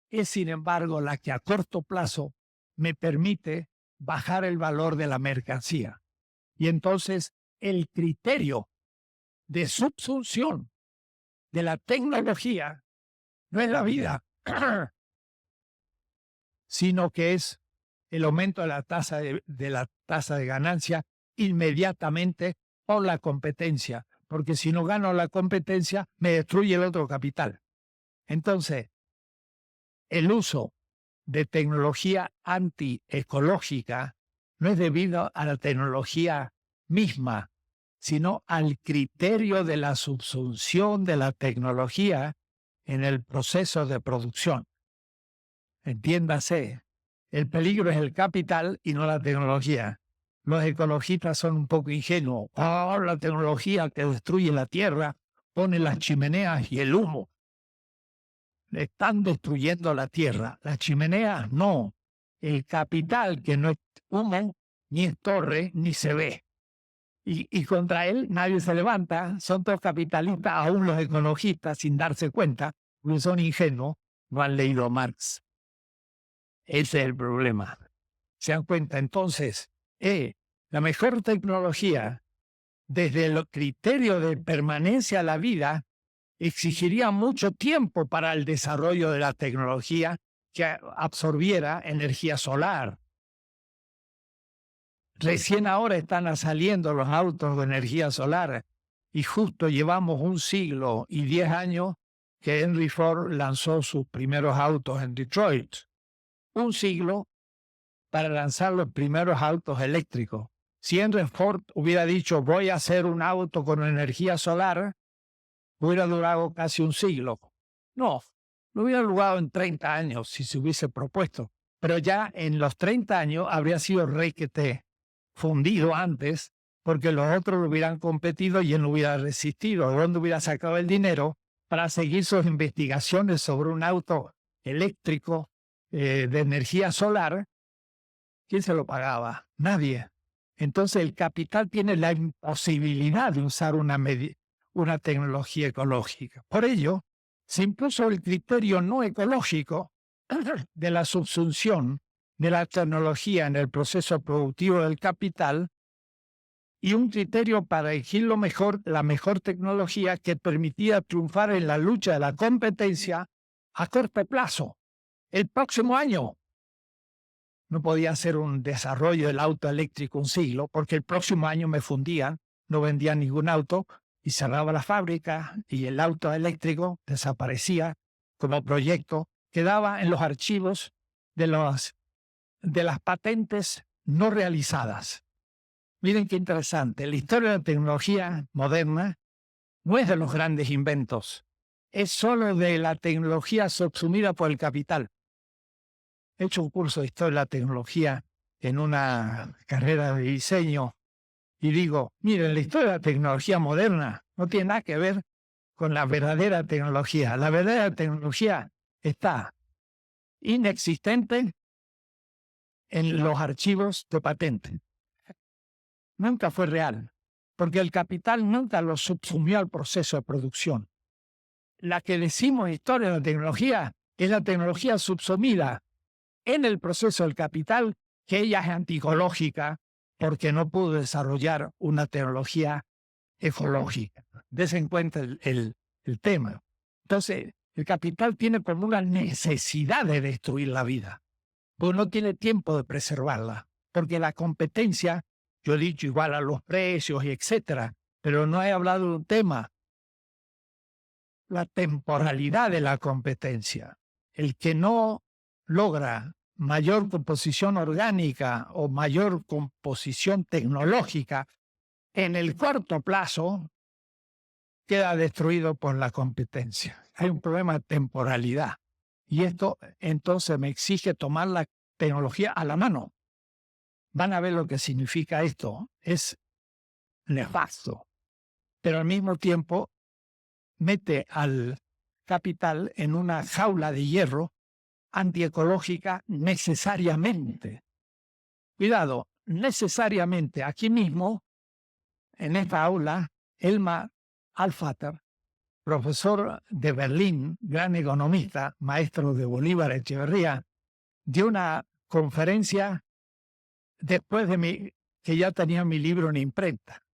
es sin embargo la que a corto plazo me permite bajar el valor de la mercancía. Y entonces el criterio de subsunción de la tecnología no es la vida, sino que es el aumento de la tasa de ganancia inmediatamente por la competencia, porque si no gano la competencia me destruye el otro capital. Entonces, el uso de tecnología antiecológica no es debido a la tecnología misma, sino al criterio de la subsunción de la tecnología en el proceso de producción. Entiéndase, el peligro es el capital y no la tecnología. Los ecologistas son un poco ingenuos. La tecnología que destruye la tierra pone las chimeneas y el humo. Están destruyendo la tierra. Las chimeneas no. El capital, que no es humo, ni es torre, ni se ve. Y contra él nadie se levanta. Son todos capitalistas, aún los ecologistas, sin darse cuenta, porque son ingenuos, no han leído Marx. Ese es el problema. ¿Se dan cuenta? Entonces, la mejor tecnología, desde el criterio de permanencia a la vida, exigiría mucho tiempo para el desarrollo de la tecnología que absorbiera energía solar. Recién ahora están saliendo los autos de energía solar y justo llevamos 1 siglo y 10 años que Henry Ford lanzó sus primeros autos en Detroit. Un siglo para lanzar los primeros autos eléctricos. Si Henry Ford hubiera dicho voy a hacer un auto con energía solar, hubiera durado casi un siglo. No, lo hubiera durado en 30 años si se hubiese propuesto. Pero ya en los 30 años habría sido requete fundido antes, porque los otros lo hubieran competido y él no hubiera resistido. ¿De dónde hubiera sacado el dinero para seguir sus investigaciones sobre un auto eléctrico de energía solar? ¿Quién se lo pagaba? Nadie. Entonces el capital tiene la imposibilidad de usar una tecnología ecológica. Por ello, se impuso el criterio no ecológico de la subsunción de la tecnología en el proceso productivo del capital y un criterio para elegir la mejor tecnología que permitía triunfar en la lucha de la competencia a corto plazo. El próximo año no podía hacer un desarrollo del auto eléctrico un siglo, porque el próximo año me fundían, no vendían ningún auto y cerraba la fábrica y el auto eléctrico desaparecía como proyecto, quedaba en los archivos de las patentes no realizadas. Miren qué interesante, la historia de la tecnología moderna no es de los grandes inventos, es solo de la tecnología subsumida por el capital. He hecho un curso de historia de la tecnología en una carrera de diseño y digo, miren, la historia de la tecnología moderna no tiene nada que ver con la verdadera tecnología. La verdadera tecnología está inexistente en los archivos de patente. Nunca fue real, porque el capital nunca lo subsumió al proceso de producción. La que decimos historia de la tecnología es la tecnología subsumida en el proceso del capital, que ella es anticológica porque no pudo desarrollar una tecnología ecológica. Des en cuenta el tema. Entonces, el capital tiene como una necesidad de destruir la vida, porque no tiene tiempo de preservarla, porque la competencia, yo he dicho igual a los precios y etcétera, pero no he hablado de un tema, la temporalidad de la competencia. El que no logra mayor composición orgánica o mayor composición tecnológica en el corto plazo, queda destruido por la competencia. Hay un problema de temporalidad. Y esto entonces me exige tomar la tecnología a la mano. Van a ver lo que significa esto. Es nefasto. Pero al mismo tiempo mete al capital en una jaula de hierro antiecológica necesariamente. Cuidado, necesariamente. Aquí mismo, en esta aula, Elmar Alfater, profesor de Berlín, gran economista, maestro de Bolívar Echeverría, dio una conferencia después de que ya tenía mi libro en imprenta.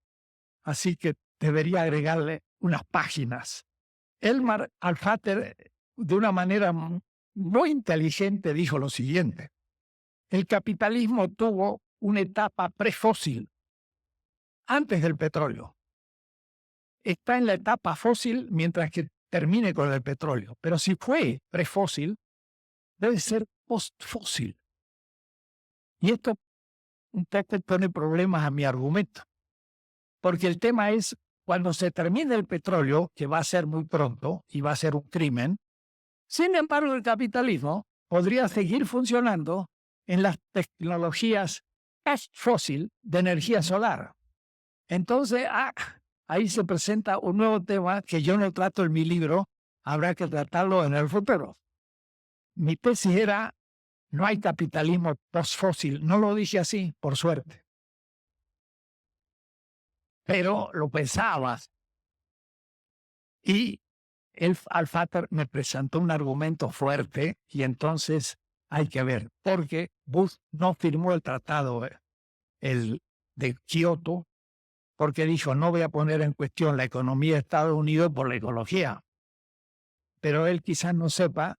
Así que debería agregarle unas páginas. Elmar Alfater, de una manera muy inteligente, dijo lo siguiente: el capitalismo tuvo una etapa prefósil, antes del petróleo. Está en la etapa fósil mientras que termine con el petróleo. Pero si fue prefósil, debe ser postfósil. Y esto un poco pone problemas a mi argumento. Porque el tema es, cuando se termine el petróleo, que va a ser muy pronto y va a ser un crimen, sin embargo el capitalismo podría seguir funcionando en las tecnologías fósil de energía solar. Entonces, ahí se presenta un nuevo tema que yo no trato en mi libro, habrá que tratarlo en el futuro. Mi tesis era, no hay capitalismo postfósil. No lo dije así, por suerte. Pero lo pensaba. Y Alfater me presentó un argumento fuerte y entonces hay que ver, porque Bush no firmó el tratado de Kioto, porque dijo, no voy a poner en cuestión la economía de Estados Unidos por la ecología. Pero él quizás no sepa,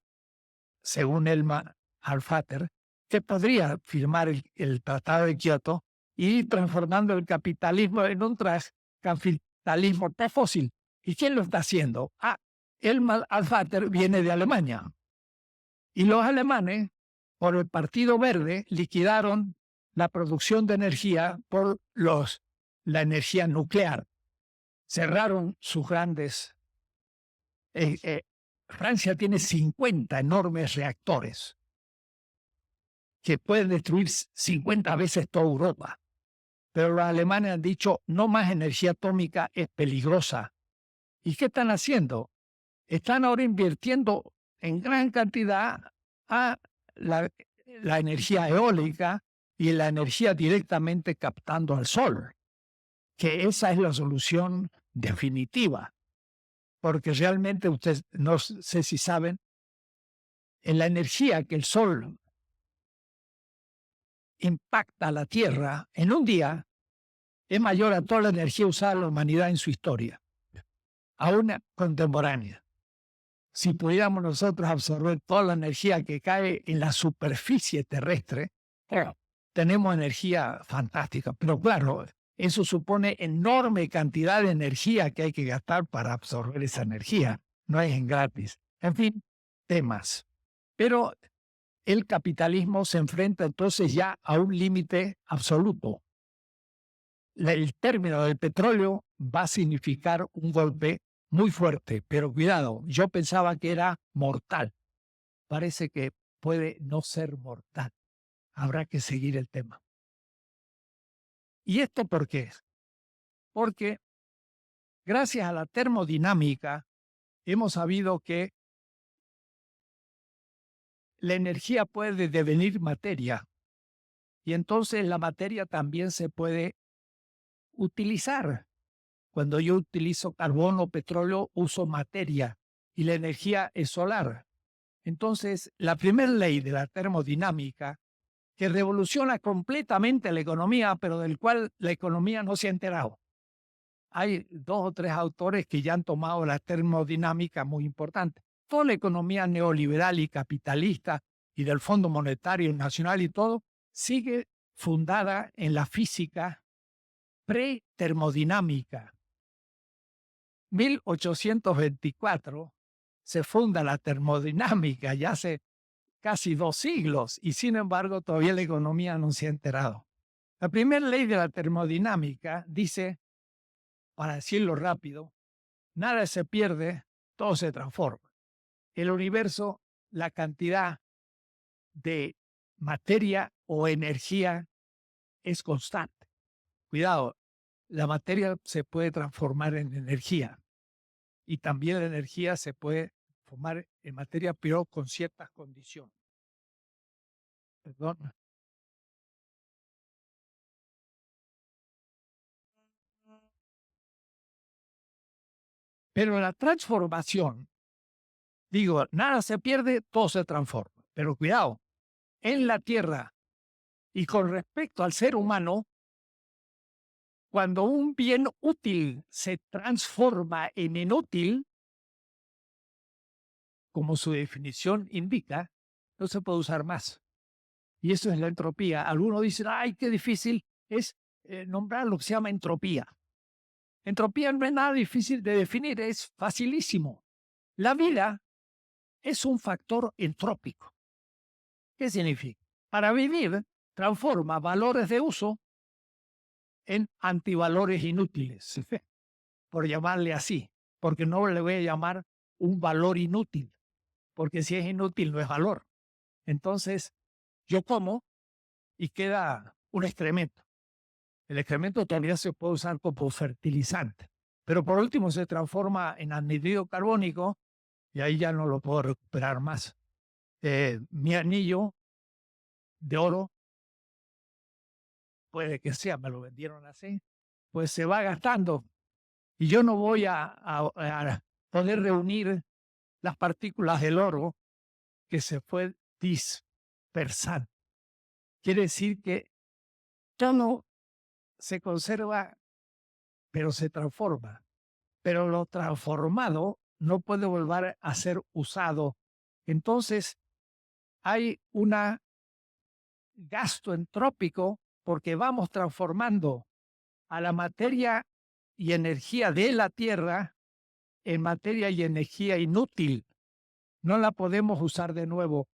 según Elmar Alfater, que podría firmar el Tratado de Kioto y ir transformando el capitalismo en un capitalismo fósil. ¿Y quién lo está haciendo? El Al-Father viene de Alemania. Y los alemanes, por el Partido Verde, liquidaron la producción de energía por la energía nuclear. Cerraron sus grandes... Francia tiene 50 enormes reactores que pueden destruir 50 veces toda Europa. Pero los alemanes han dicho, no más energía atómica, es peligrosa. ¿Y qué están haciendo? Están ahora invirtiendo en gran cantidad a la energía eólica y la energía directamente captando al sol, que esa es la solución definitiva. Porque realmente ustedes, no sé si saben, en la energía que el sol impacta a la Tierra en un día es mayor a toda la energía usada en la humanidad en su historia, aún contemporánea. Si pudiéramos nosotros absorber toda la energía que cae en la superficie terrestre, tenemos energía fantástica. Pero claro, eso supone enorme cantidad de energía que hay que gastar para absorber esa energía. No es en gratis. En fin, temas. Pero el capitalismo se enfrenta entonces ya a un límite absoluto. El término del petróleo va a significar un golpe muy fuerte, pero cuidado, yo pensaba que era mortal. Parece que puede no ser mortal. Habrá que seguir el tema. ¿Y esto por qué? Porque gracias a la termodinámica hemos sabido que la energía puede devenir materia y entonces la materia también se puede utilizar. Cuando yo utilizo carbón o petróleo, uso materia y la energía es solar. Entonces, la primera ley de la termodinámica, que revoluciona completamente la economía, pero del cual la economía no se ha enterado. Hay 2 o 3 autores que ya han tomado la termodinámica muy importante. Toda la economía neoliberal y capitalista y del Fondo Monetario Nacional y todo, sigue fundada en la física pre-termodinámica. 1824 se funda la termodinámica, ya hace casi 2 siglos, y sin embargo todavía la economía no se ha enterado. La primera ley de la termodinámica dice, para decirlo rápido, nada se pierde, todo se transforma. El universo, la cantidad de materia o energía es constante. Cuidado, la materia se puede transformar en energía y también la energía se puede transformar en materia, pero con ciertas condiciones. Perdón. Pero la transformación, digo, nada se pierde, todo se transforma. Pero cuidado, en la Tierra y con respecto al ser humano, cuando un bien útil se transforma en inútil, como su definición indica, no se puede usar más. Y eso es la entropía. Algunos dicen, ay, qué difícil es nombrar lo que se llama entropía. Entropía no es nada difícil de definir, es facilísimo. La vida es un factor entrópico. ¿Qué significa? Para vivir, transforma valores de uso en antivalores inútiles, por llamarle así, porque no le voy a llamar un valor inútil, porque si es inútil no es valor. Entonces, yo como y queda un excremento. El excremento todavía se puede usar como fertilizante, pero por último se transforma en anhídrido carbónico y ahí ya no lo puedo recuperar más. Mi anillo de oro, puede que sea, me lo vendieron así, pues se va gastando y yo no voy a poder reunir las partículas del oro que se fue dispersando. Quiere decir que todo se conserva, pero se transforma. Pero lo transformado no puede volver a ser usado. Entonces, hay un gasto entrópico porque vamos transformando a la materia y energía de la Tierra en materia y energía inútil. No la podemos usar de nuevo.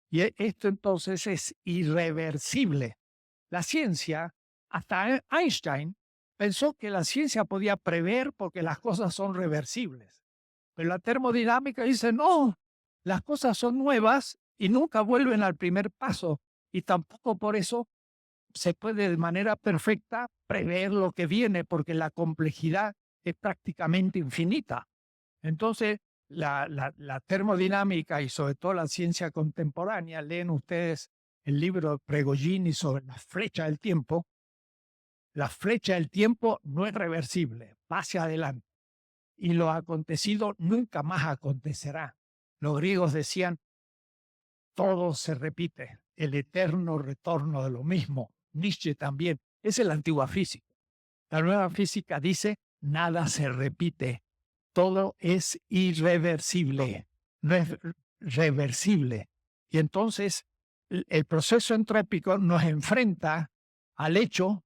Y esto entonces es irreversible. La ciencia, hasta Einstein, pensó que la ciencia podía prever porque las cosas son reversibles. Pero la termodinámica dice, no, las cosas son nuevas y nunca vuelven al primer paso. Y tampoco por eso se puede de manera perfecta prever lo que viene, porque la complejidad es prácticamente infinita. Entonces, la termodinámica y sobre todo la ciencia contemporánea, leen ustedes el libro de Pregolini sobre la flecha del tiempo. La flecha del tiempo no es reversible, va hacia adelante. Y lo acontecido nunca más acontecerá. Los griegos decían, todo se repite, el eterno retorno de lo mismo. Nietzsche también, es la antigua física. La nueva física dice, nada se repite, todo es irreversible, no es reversible. Y entonces el proceso entrópico nos enfrenta al hecho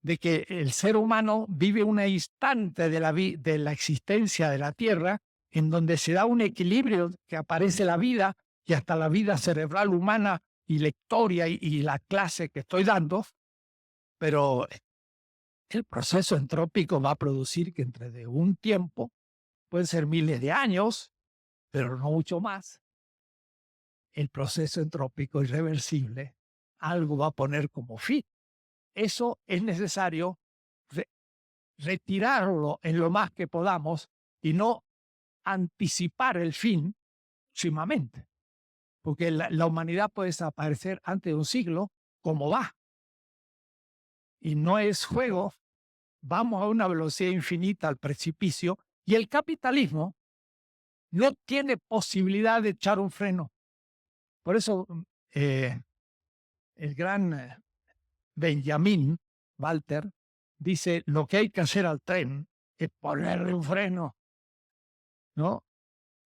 de que el ser humano vive un instante de la existencia de la Tierra en donde se da un equilibrio que aparece la vida y hasta la vida cerebral humana y la historia y la clase que estoy dando, pero el proceso entrópico va a producir que entre de un tiempo, pueden ser miles de años, pero no mucho más, el proceso entrópico irreversible, algo va a poner como fin. Eso es necesario retirarlo en lo más que podamos y no anticipar el fin próximamente, porque la humanidad puede desaparecer antes de un siglo, como va. Y no es juego, vamos a una velocidad infinita al precipicio y el capitalismo no tiene posibilidad de echar un freno. Por eso el gran Benjamin Walter dice, lo que hay que hacer al tren es ponerle un freno, ¿no?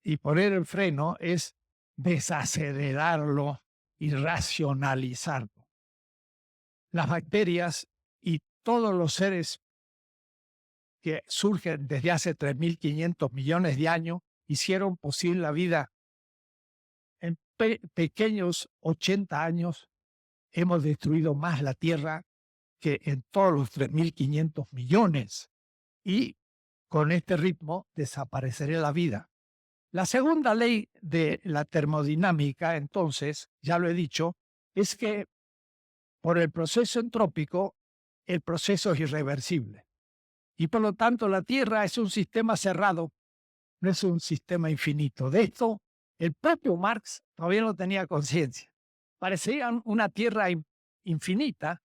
Y poner el freno es desacelerarlo y racionalizarlo. Las bacterias y todos los seres que surgen desde hace 3.500 millones de años hicieron posible la vida. En pequeños 80 años hemos destruido más la Tierra que en todos los 3.500 millones. Y con este ritmo desaparecería la vida. La segunda ley de la termodinámica, entonces, ya lo he dicho, es que por el proceso entrópico, el proceso es irreversible. Y por lo tanto, la Tierra es un sistema cerrado, no es un sistema infinito. De esto, el propio Marx todavía no tenía conciencia. Parecía una Tierra infinita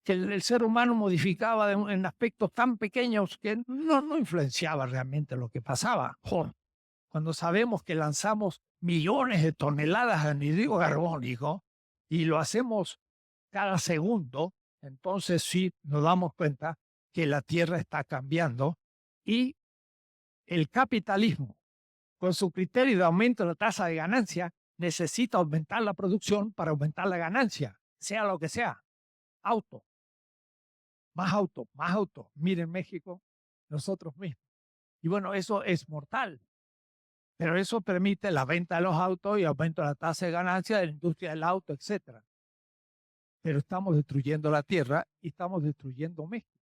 que el ser humano modificaba en aspectos tan pequeños que no influenciaba realmente lo que pasaba. Cuando sabemos que lanzamos millones de toneladas de anhídrido carbónico y lo hacemos cada segundo, entonces sí nos damos cuenta que la Tierra está cambiando y el capitalismo, con su criterio de aumento de la tasa de ganancia, necesita aumentar la producción para aumentar la ganancia, sea lo que sea. Auto, más auto, más auto. Miren México, nosotros mismos. Y bueno, eso es mortal. Pero eso permite la venta de los autos y aumento de la tasa de ganancia de la industria del auto, etc. Pero estamos destruyendo la tierra y estamos destruyendo México.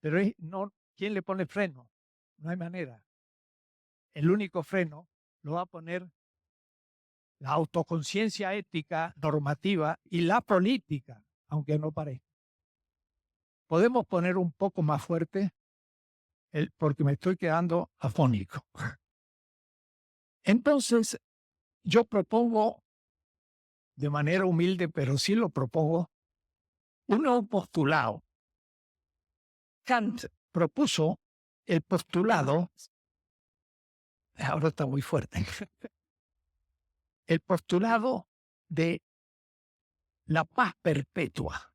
Pero no, ¿quién le pone freno? No hay manera. El único freno lo va a poner la autoconciencia ética, normativa y la política, aunque no parezca. Podemos poner un poco más fuerte, porque me estoy quedando afónico. Entonces, yo propongo, de manera humilde, pero sí lo propongo, un nuevo postulado. Kant propuso el postulado, ahora está muy fuerte, el postulado de la paz perpetua.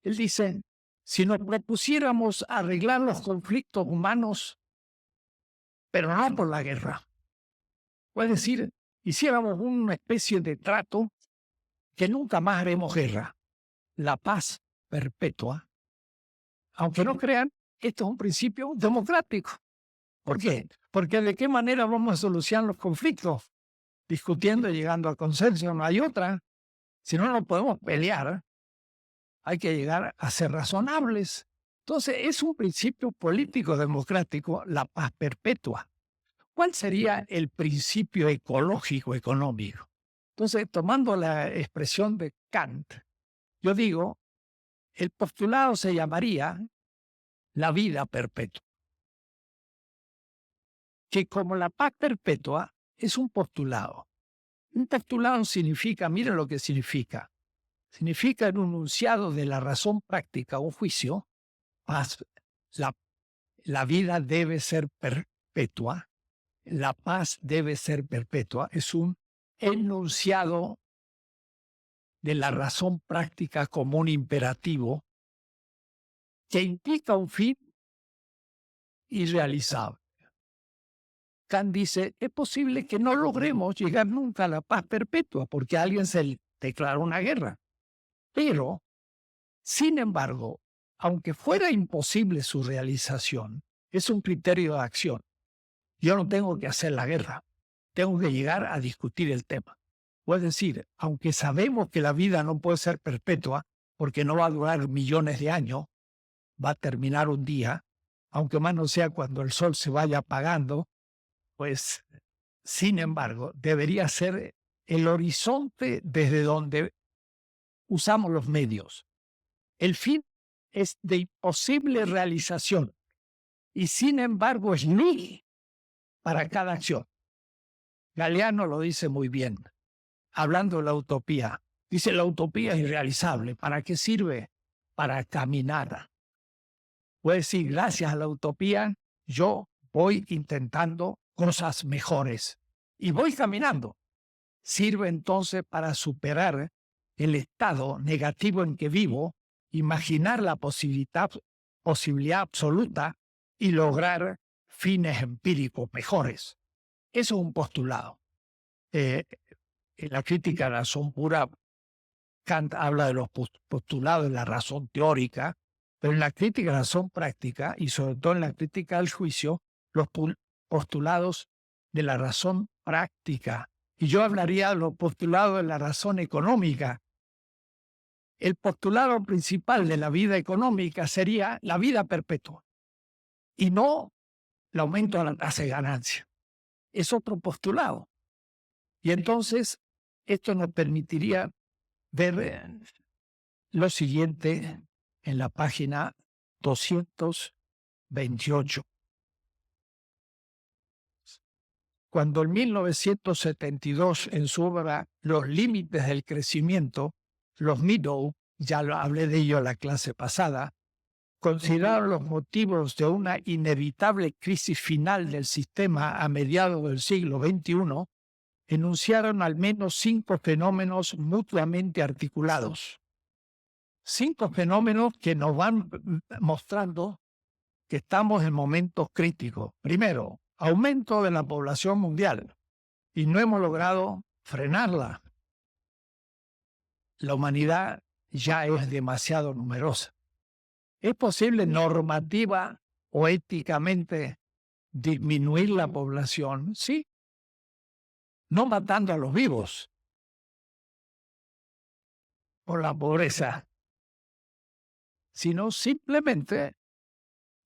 Él dice, si nos propusiéramos arreglar los conflictos humanos, pero no por la guerra, es decir, hiciéramos una especie de trato que nunca más haremos guerra, la paz perpetua. Aunque no crean, esto es un principio democrático. ¿Por qué? Porque ¿de qué manera vamos a solucionar los conflictos? Discutiendo y llegando a consenso, no hay otra. Si no, no podemos pelear. Hay que llegar a ser razonables. Entonces, es un principio político democrático, la paz perpetua. ¿Cuál sería el principio ecológico económico? Entonces, tomando la expresión de Kant, yo digo, el postulado se llamaría la vida perpetua. Que como la paz perpetua es un postulado. Un postulado significa, miren lo que significa. Significa un enunciado de la razón práctica, un juicio, paz, la vida debe ser perpetua, la paz debe ser perpetua, es un enunciado de la razón práctica como un imperativo que implica un fin irrealizable. Kant dice, es posible que no logremos llegar nunca a la paz perpetua porque a alguien se le declara una guerra. Pero, sin embargo, aunque fuera imposible su realización, es un criterio de acción. Yo no tengo que hacer la guerra, tengo que llegar a discutir el tema. O es decir, aunque sabemos que la vida no puede ser perpetua, porque no va a durar millones de años, va a terminar un día, aunque más no sea cuando el sol se vaya apagando, pues, sin embargo, debería ser el horizonte desde donde usamos los medios. El fin es de imposible realización y sin embargo es luz para cada acción. Galeano lo dice muy bien, hablando de la utopía. Dice, la utopía es irrealizable. ¿Para qué sirve? Para caminar. Puede decir, gracias a la utopía, yo voy intentando cosas mejores y voy caminando. Sirve entonces para superar el estado negativo en que vivo, imaginar la posibilidad absoluta y lograr fines empíricos mejores. Eso es un postulado. En la crítica a la razón pura, Kant habla de los postulados de la razón teórica, pero en la crítica a la razón práctica y sobre todo en la crítica al juicio, los postulados de la razón práctica. Y yo hablaría de los postulados de la razón económica. El postulado principal de la vida económica sería la vida perpetua y no el aumento de la tasa de ganancia. Es otro postulado. Y entonces esto nos permitiría ver lo siguiente en la página 228. Cuando en 1972, en su obra Los límites del crecimiento, los Meadow, ya lo hablé de ello en la clase pasada, consideraron los motivos de una inevitable crisis final del sistema a mediados del siglo XXI, enunciaron al menos 5 fenómenos mutuamente articulados. 5 fenómenos que nos van mostrando que estamos en momentos críticos. Primero, aumento de la población mundial y no hemos logrado frenarla. La humanidad ya es demasiado numerosa. ¿Es posible normativa o éticamente disminuir la población? Sí. No matando a los vivos por la pobreza, sino simplemente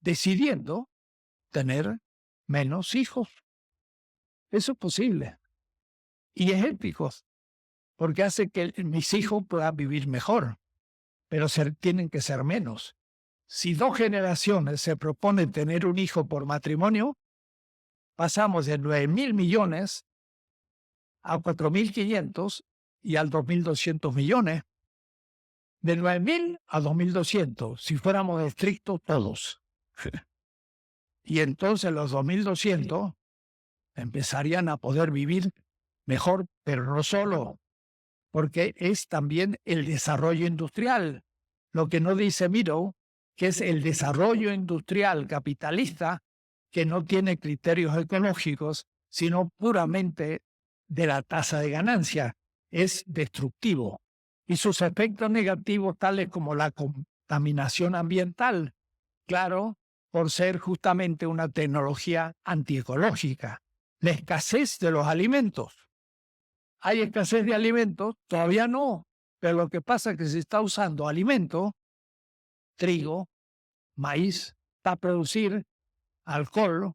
decidiendo tener menos hijos. Eso es posible. Y es ético, porque hace que mis hijos puedan vivir mejor, pero tienen que ser menos. Si 2 generaciones se proponen tener un hijo por matrimonio, pasamos de 9.000 millones a 4.500 y al 2.200 millones. De 9.000 a 2.200, si fuéramos estrictos todos. Y entonces los 2.200 empezarían a poder vivir mejor, pero no solo, porque es también el desarrollo industrial. Lo que no dice Meadow, que es el desarrollo industrial capitalista que no tiene criterios ecológicos, sino puramente de la tasa de ganancia. Es destructivo. Y sus efectos negativos, tales como la contaminación ambiental, claro, por ser justamente una tecnología antiecológica. La escasez de los alimentos. ¿Hay escasez de alimentos? Todavía no, pero lo que pasa es que se está usando alimento, trigo, maíz, para producir alcohol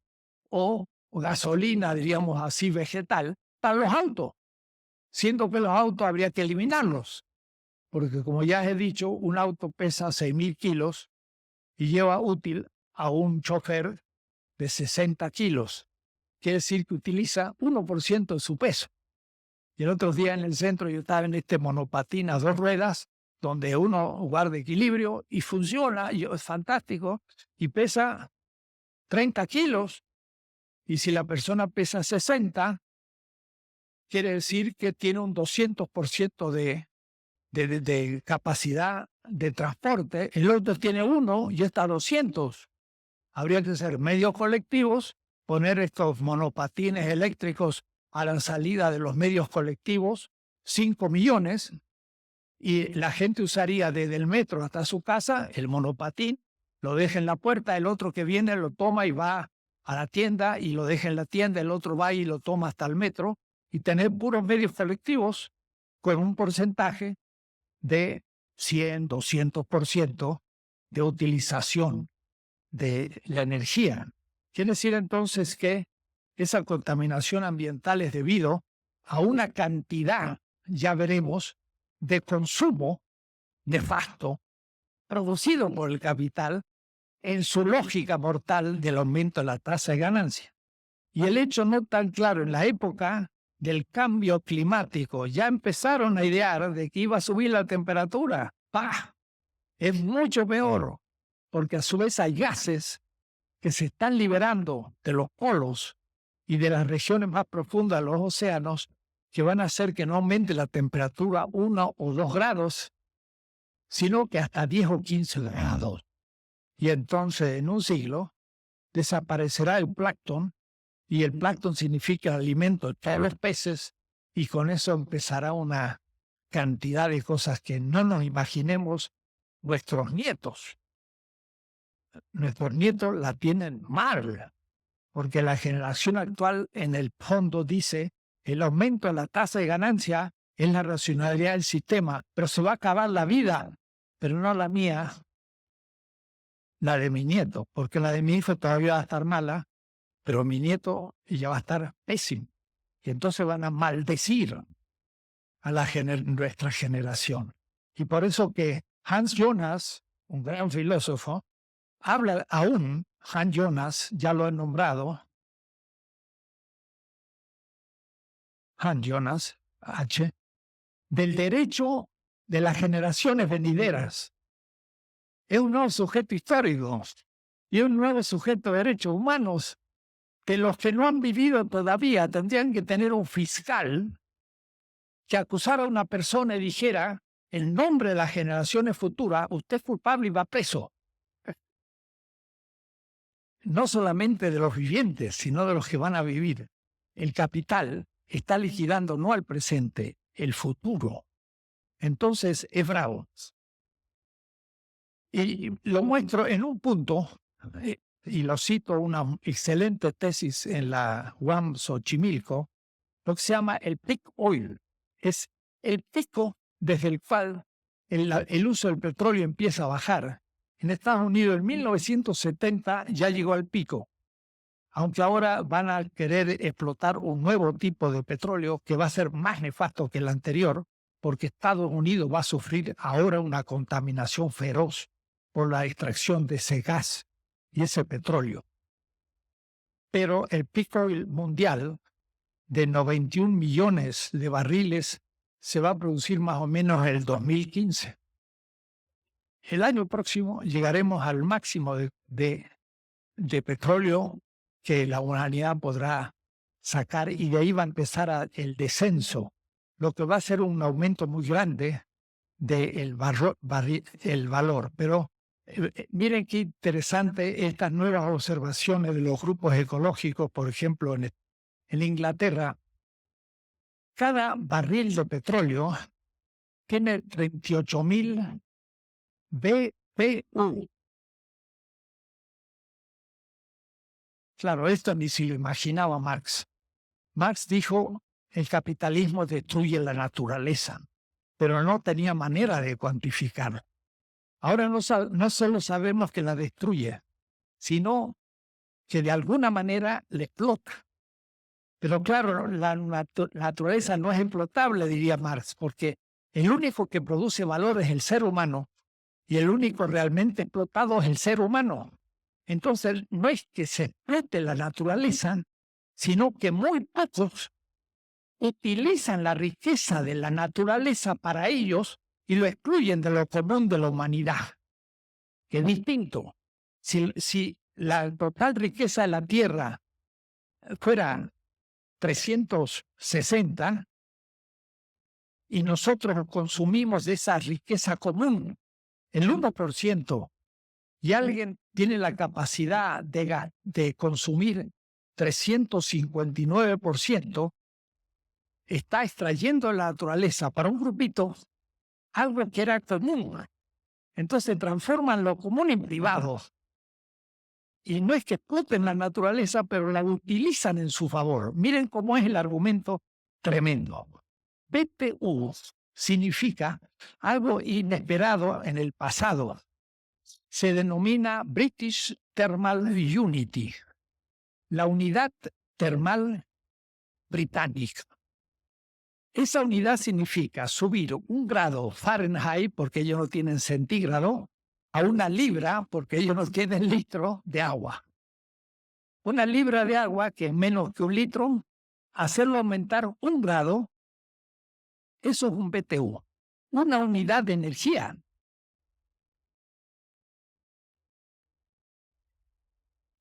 o gasolina, diríamos así, vegetal, para los autos, siendo que los autos habría que eliminarlos, porque como ya he dicho, un auto pesa 6.000 kilos y lleva útil a un chofer de 60 kilos. Quiere decir que utiliza 1% de su peso. Y el otro día en el centro yo estaba en este monopatín a 2 ruedas, donde uno guarda equilibrio y funciona, y es fantástico, y pesa 30 kilos. Y si la persona pesa 60, quiere decir que tiene un 200% de capacidad de transporte. El otro tiene 1 y está a 200. Habría que ser medios colectivos, poner estos monopatines eléctricos a la salida de los medios colectivos, 5 millones, y la gente usaría desde el metro hasta su casa el monopatín, lo deja en la puerta, el otro que viene lo toma y va a la tienda y lo deja en la tienda, el otro va y lo toma hasta el metro, y tener puros medios colectivos con un porcentaje de 100, 200% de utilización de la energía. Quiere decir entonces que esa contaminación ambiental es debido a una cantidad, ya veremos, de consumo nefasto producido por el capital en su lógica mortal del aumento de la tasa de ganancia. Y el hecho no tan claro en la época del cambio climático, ya empezaron a idear de que iba a subir la temperatura. ¡Pah! Es mucho peor, porque a su vez hay gases que se están liberando de los polos y de las regiones más profundas de los océanos, que van a hacer que no aumente la temperatura 1 o 2 grados, sino que hasta 10 o 15 grados. Y entonces en un siglo desaparecerá el plancton, y el plancton significa el alimento de todos los peces, y con eso empezará una cantidad de cosas que no nos imaginemos nuestros nietos. Nuestros nietos la tienen mal, porque la generación actual en el fondo dice el aumento de la tasa de ganancia es la racionalidad del sistema, pero se va a acabar la vida, pero no la mía, la de mi nieto, porque la de mi hijo todavía va a estar mala, pero mi nieto ya va a estar pésimo. Y entonces van a maldecir a nuestra generación. Y por eso que Hans Jonas, un gran filósofo, habla aún, Hans Jonas, ya lo he nombrado, Hans Jonas, H., del derecho de las generaciones venideras. Es un nuevo sujeto histórico y un nuevo sujeto de derechos humanos que los que no han vivido todavía tendrían que tener un fiscal que acusara a una persona y dijera en nombre de las generaciones futuras, usted es culpable y va preso. No solamente de los vivientes, sino de los que van a vivir. El capital está liquidando no al presente, el futuro. Entonces es bravo. Y lo muestro en un punto, y lo cito, una excelente tesis en la UAM Xochimilco, lo que se llama el peak oil. Es el pico desde el cual el uso del petróleo empieza a bajar. En Estados Unidos en 1970 ya llegó al pico, aunque ahora van a querer explotar un nuevo tipo de petróleo que va a ser más nefasto que el anterior, porque Estados Unidos va a sufrir ahora una contaminación feroz por la extracción de ese gas y ese petróleo. Pero el pico mundial de 91 millones de barriles se va a producir más o menos en el 2015. El año próximo llegaremos al máximo de petróleo que la humanidad podrá sacar, y de ahí va a empezar el descenso, lo que va a ser un aumento muy grande del valor. Pero miren qué interesante estas nuevas observaciones de los grupos ecológicos. Por ejemplo, en Inglaterra, cada barril de petróleo tiene 38.000 BTU. Claro, esto ni se lo imaginaba Marx. Marx dijo, el capitalismo destruye la naturaleza, pero no tenía manera de cuantificar. Ahora no solo sabemos que la destruye, sino que de alguna manera le explota. Pero claro, la naturaleza no es explotable, diría Marx, porque el único que produce valor es el ser humano y el único realmente explotado es el ser humano. Entonces, no es que se explote la naturaleza, sino que muy pocos utilizan la riqueza de la naturaleza para ellos y lo excluyen de lo común de la humanidad, que es distinto. Si la total riqueza de la Tierra fuera 360 y nosotros consumimos de esa riqueza común el 1%, y alguien tiene la capacidad de consumir 359%, está extrayendo la naturaleza para un grupito algo que era común. Entonces transforman lo común en privado. Y no es que exploten la naturaleza, pero la utilizan en su favor. Miren cómo es el argumento tremendo. BTU significa algo inesperado en el pasado. Se denomina British Thermal Unity, la unidad termal británica. Esa unidad significa subir 1 grado Fahrenheit, porque ellos no tienen centígrado, a 1 libra, porque ellos no tienen litro de agua. 1 libra de agua, que es menos que 1 litro, hacerlo aumentar 1 grado, eso es un BTU, una unidad de energía.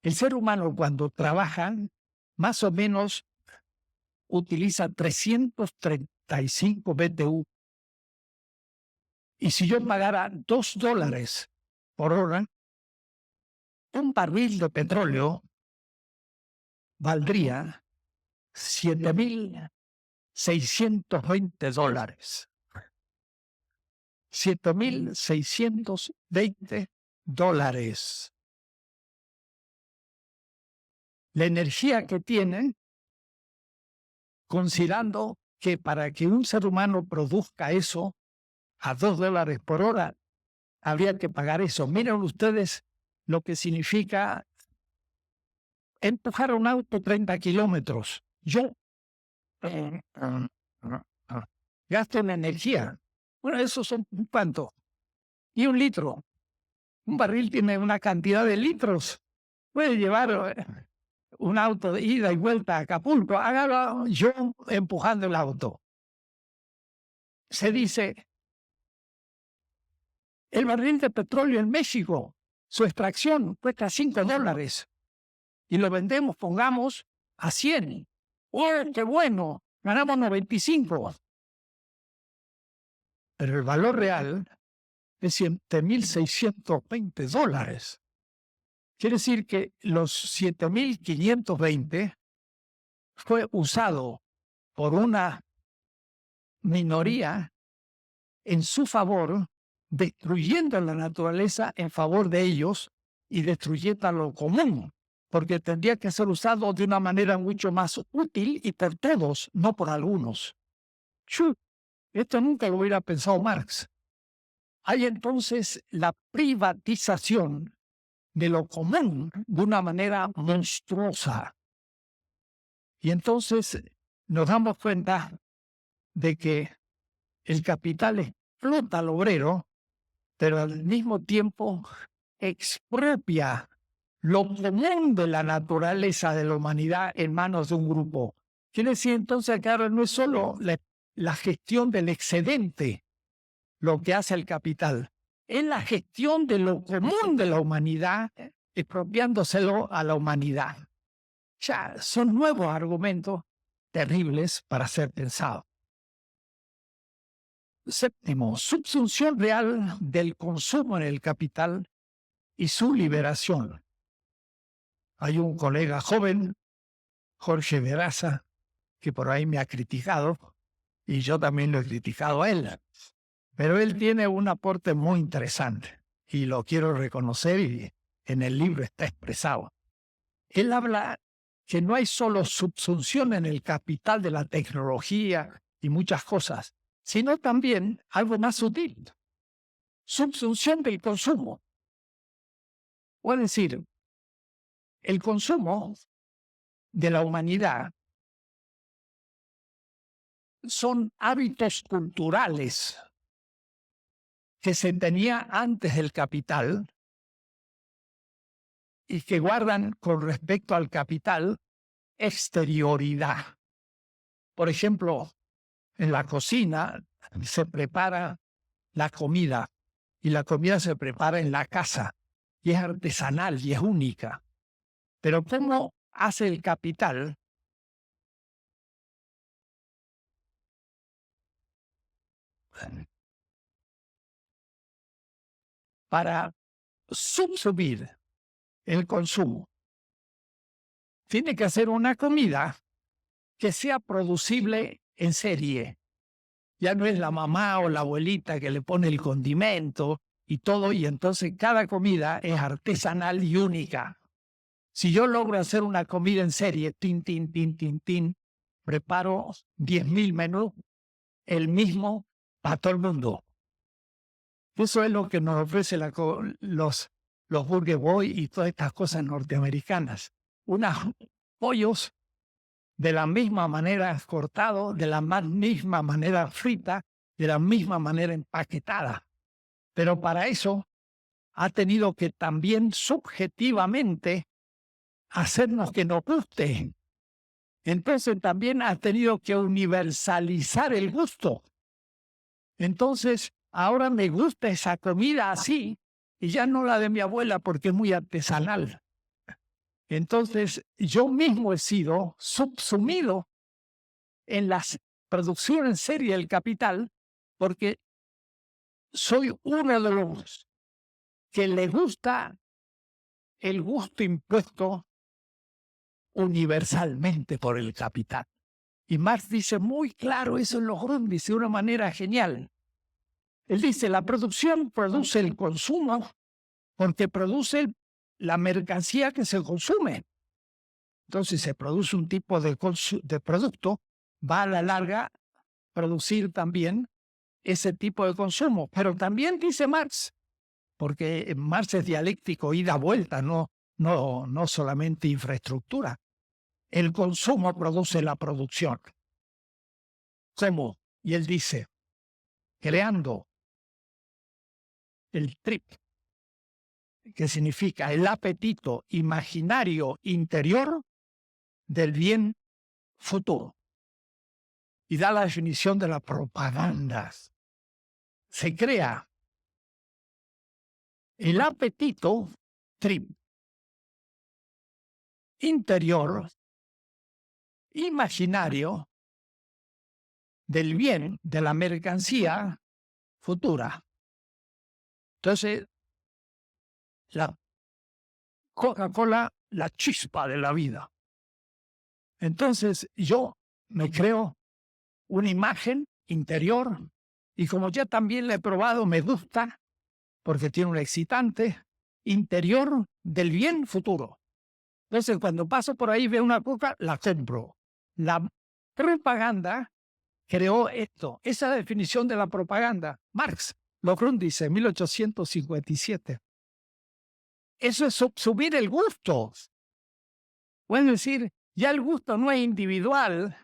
El ser humano cuando trabaja, más o menos utiliza 335 BTU. Y si yo pagara $2 por hora, un barril de petróleo valdría $7,620. $7,620. La energía que tienen, considerando que para que un ser humano produzca eso a $2 por hora, habría que pagar eso. Miren ustedes lo que significa empujar un auto 30 kilómetros. Yo gasto en energía. Bueno, eso son ¿cuánto? Y 1 litro. Un barril tiene una cantidad de litros. Puede llevar un auto de ida y vuelta a Acapulco. Hágalo yo empujando el auto. Se dice, el barril de petróleo en México, su extracción cuesta $5. Y lo vendemos, pongamos, a 100. ¡Oh, qué bueno! Ganamos 95. Pero el valor real es $7,620. Quiere decir que los 7,520 fue usado por una minoría en su favor, destruyendo la naturaleza en favor de ellos y destruyendo lo común, porque tendría que ser usado de una manera mucho más útil y por todos, no por algunos. Esto nunca lo hubiera pensado Marx. Hay entonces la privatización de lo común de una manera monstruosa. Y entonces nos damos cuenta de que el capital explota al obrero, pero al mismo tiempo expropia lo común de la naturaleza de la humanidad en manos de un grupo. Quiere decir entonces que ahora no es solo la gestión del excedente lo que hace el capital, es la gestión de lo común de la humanidad, expropiándoselo a la humanidad. Ya son nuevos argumentos terribles para ser pensados. Séptimo, subsunción real del consumo en el capital y su liberación. Hay un colega joven, Jorge Veraza, que por ahí me ha criticado, y yo también lo he criticado a él. Pero él tiene un aporte muy interesante, y lo quiero reconocer, y en el libro está expresado. él habla que no hay solo subsunción en el capital de la tecnología y muchas cosas, sino también algo más sutil, subsunción del consumo. Es decir, el consumo de la humanidad son hábitos culturales que se tenía antes del capital y que guardan con respecto al capital exterioridad. Por ejemplo, en la cocina se prepara la comida y la comida se prepara en la casa y es artesanal y es única. Pero ¿cómo hace el capital? Para subsumir el consumo. Tiene que hacer una comida que sea producible en serie. Ya no es la mamá o la abuelita que le pone el condimento y todo, y entonces cada comida es artesanal y única. Si yo logro hacer una comida en serie, preparo 10.000 menús, el mismo para todo el mundo. Eso es lo que nos ofrece los Burger Boy y todas estas cosas norteamericanas. Unos pollos de la misma manera cortados, de la misma manera frita, de la misma manera empaquetada. Pero para eso ha tenido que también subjetivamente hacernos que nos guste. Entonces también ha tenido que universalizar el gusto. Entonces, ahora me gusta esa comida así, y ya no la de mi abuela porque es muy artesanal. Entonces, yo mismo he sido subsumido en la producción en serie del capital porque soy uno de los que le gusta el gusto impuesto universalmente por el capital. Y Marx dice muy claro eso en los Grundrisse de una manera genial. Él dice, la producción produce el consumo porque produce la mercancía que se consume. Entonces se produce un tipo de producto, va a la larga producir también ese tipo de consumo. Pero también dice Marx, porque Marx es dialéctico, ida-vuelta, no solamente infraestructura. El consumo produce la producción. ¿Cómo? Y él dice, creando el trip, que significa el apetito imaginario interior del bien futuro. Y da la definición de la propaganda. Se crea el apetito trip interior imaginario del bien, de la mercancía futura. Entonces, la Coca-Cola, la chispa de la vida. Entonces, yo me creo una imagen interior y como ya también la he probado, me gusta porque tiene un excitante interior del bien futuro. Entonces, cuando paso por ahí veo una Coca, la compro. La propaganda creó esto, esa definición de la propaganda. Marx lo dice en 1857. Eso es subsumir el gusto. Es decir, ya el gusto no es individual,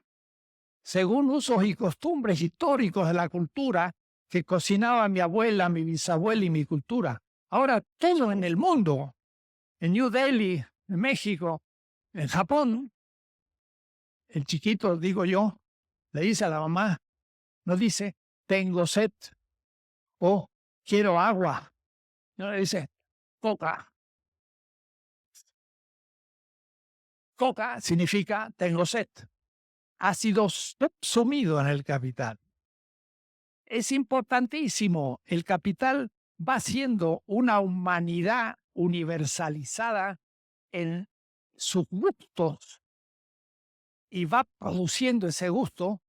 según usos y costumbres históricos de la cultura que cocinaba mi abuela, mi bisabuela y mi cultura. Ahora todo en el mundo, en New Delhi, en México, en Japón, el chiquito, digo yo, le dice a la mamá, no dice, tengo sed o quiero agua. No le dice, coca. Coca significa tengo sed. Ha sido subsumido en el capital. Es importantísimo. El capital va siendo una humanidad universalizada en sus gustos y va produciendo ese gusto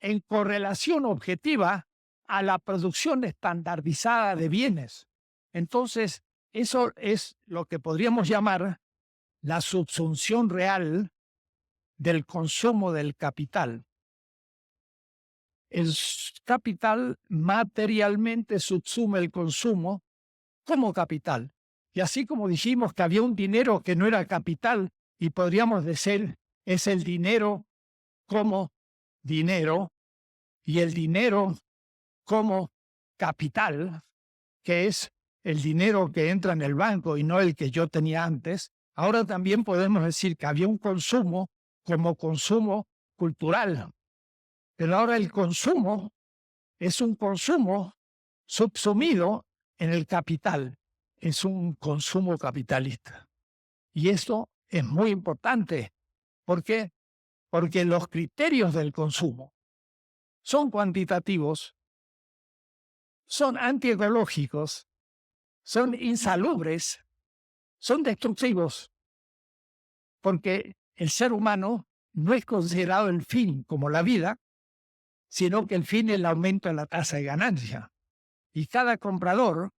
en correlación objetiva a la producción estandarizada de bienes. Entonces, eso es lo que podríamos llamar la subsunción real del consumo del capital. El capital materialmente subsume el consumo como capital. Y así como dijimos que había un dinero que no era capital, y podríamos decir, es el dinero como dinero, y el dinero como capital, que es el dinero que entra en el banco y no el que yo tenía antes, ahora también podemos decir que había un consumo como consumo cultural. Pero ahora el consumo es un consumo subsumido en el capital. Es un consumo capitalista. Y esto es muy importante. ¿Por qué? Porque los criterios del consumo son cuantitativos, son antiecológicos, son insalubres, son destructivos, porque el ser humano no es considerado el fin como la vida, sino que el fin es el aumento de la tasa de ganancia. Y cada comprador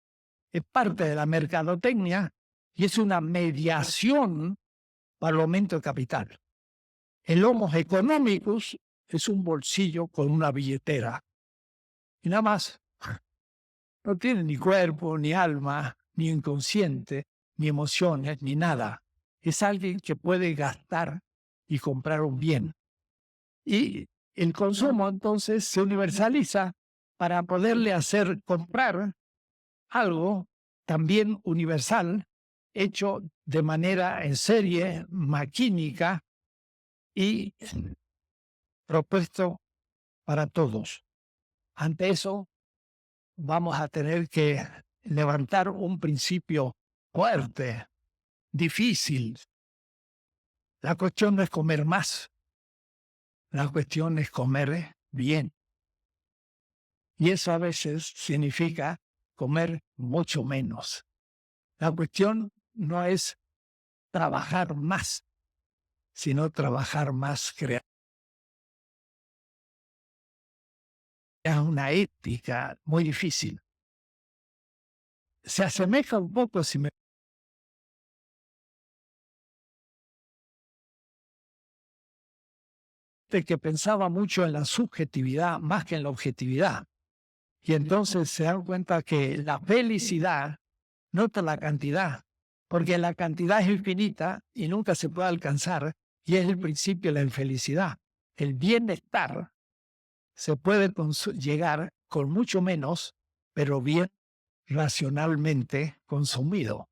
es parte de la mercadotecnia y es una mediación para el aumento de capital. El Homo economicus es un bolsillo con una billetera. Y nada más. No tiene ni cuerpo, ni alma, ni inconsciente, ni emociones, ni nada. Es alguien que puede gastar y comprar un bien. Y el consumo entonces se universaliza para poderle hacer comprar algo también universal, hecho de manera en serie, maquínica y propuesto para todos. Ante eso, vamos a tener que levantar un principio fuerte, difícil. La cuestión no es comer más, la cuestión es comer bien. Y eso a veces significa comer mucho menos. La cuestión no es trabajar más, sino trabajar más creativamente. Es una ética muy difícil. Se asemeja un poco, si me que pensaba mucho en la subjetividad más que en la objetividad. Y entonces se dan cuenta que la felicidad no es la cantidad, porque la cantidad es infinita y nunca se puede alcanzar, y es el principio de la infelicidad. El bienestar se puede llegar con mucho menos, pero bien racionalmente consumido.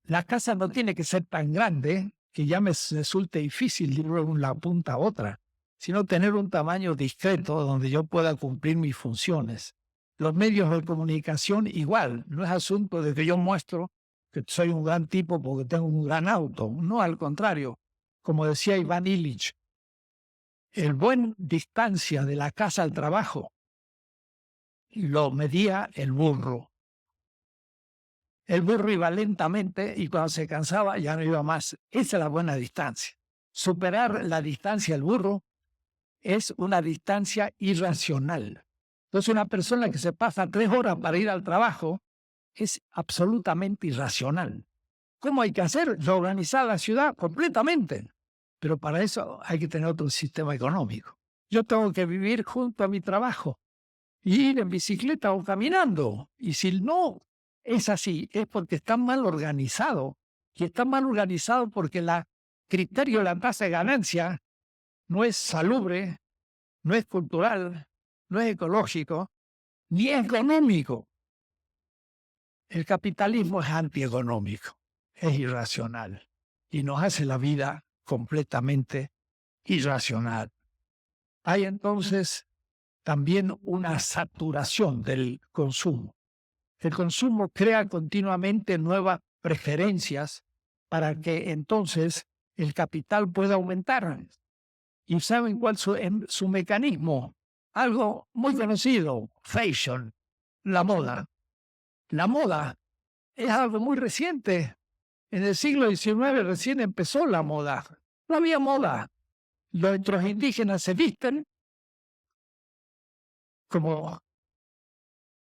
La casa no tiene que ser tan grande que ya me resulte difícil ir de una punta a otra, sino tener un tamaño discreto donde yo pueda cumplir mis funciones. Los medios de comunicación igual, no es asunto de que yo muestro que soy un gran tipo porque tengo un gran auto, no, al contrario. Como decía Iván Illich, el buen distancia de la casa al trabajo lo medía el burro. El burro iba lentamente y cuando se cansaba ya no iba más. Esa es la buena distancia. Superar la distancia del burro es una distancia irracional. Entonces una persona que se pasa 3 horas para ir al trabajo es absolutamente irracional. ¿Cómo hay que hacer? Reorganizar la ciudad completamente. Pero para eso hay que tener otro sistema económico. Yo tengo que vivir junto a mi trabajo y ir en bicicleta o caminando. Y si no es así, es porque está mal organizado. Y está mal organizado porque el criterio de la tasa de ganancia no es salubre, no es cultural, no es ecológico, ni es económico. El capitalismo es antieconómico, es irracional y nos hace la vida completamente irracional. Hay entonces también una saturación del consumo. El consumo crea continuamente nuevas preferencias para que entonces el capital pueda aumentar. ¿Y saben cuál es su mecanismo? Algo muy conocido, fashion, la moda. La moda es algo muy reciente. En el siglo XIX recién empezó la moda. No había moda. Nuestros indígenas se visten como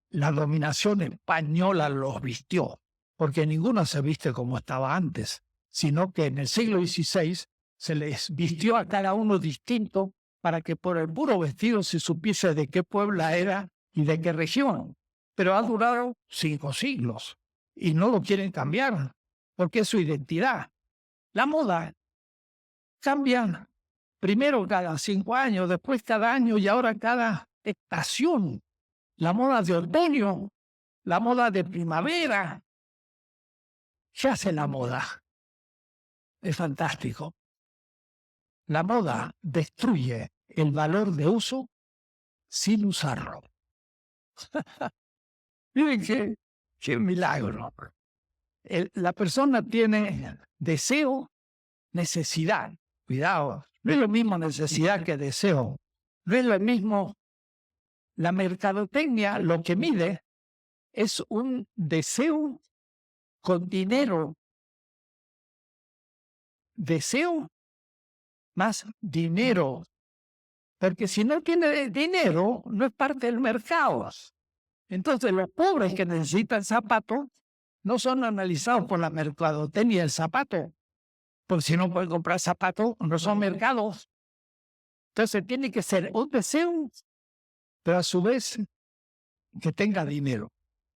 la dominación española los vistió, porque ninguno se viste como estaba antes. sino que en el siglo XVI se les vistió a cada uno distinto para que por el puro vestido se supiese de qué pueblo era y de qué región. Pero ha durado 5 siglos y no lo quieren cambiar porque es su identidad. La moda cambia primero cada 5 años, después cada año y ahora cada estación. La moda de otoño, la moda de primavera. ¿Qué hace la moda? Es fantástico. La moda destruye el valor de uso sin usarlo. Miren qué milagro. La persona tiene deseo, necesidad. Cuidado, no es lo mismo necesidad que deseo. No es lo mismo. La mercadotecnia lo que mide es un deseo con dinero. Deseo más dinero. Porque si no tiene dinero, no es parte del mercado. Entonces los pobres que necesitan zapatos no son analizados por la mercadotecnia del zapato. Porque si no pueden comprar zapatos, no son mercados. Entonces tiene que ser un deseo, pero a su vez que tenga dinero.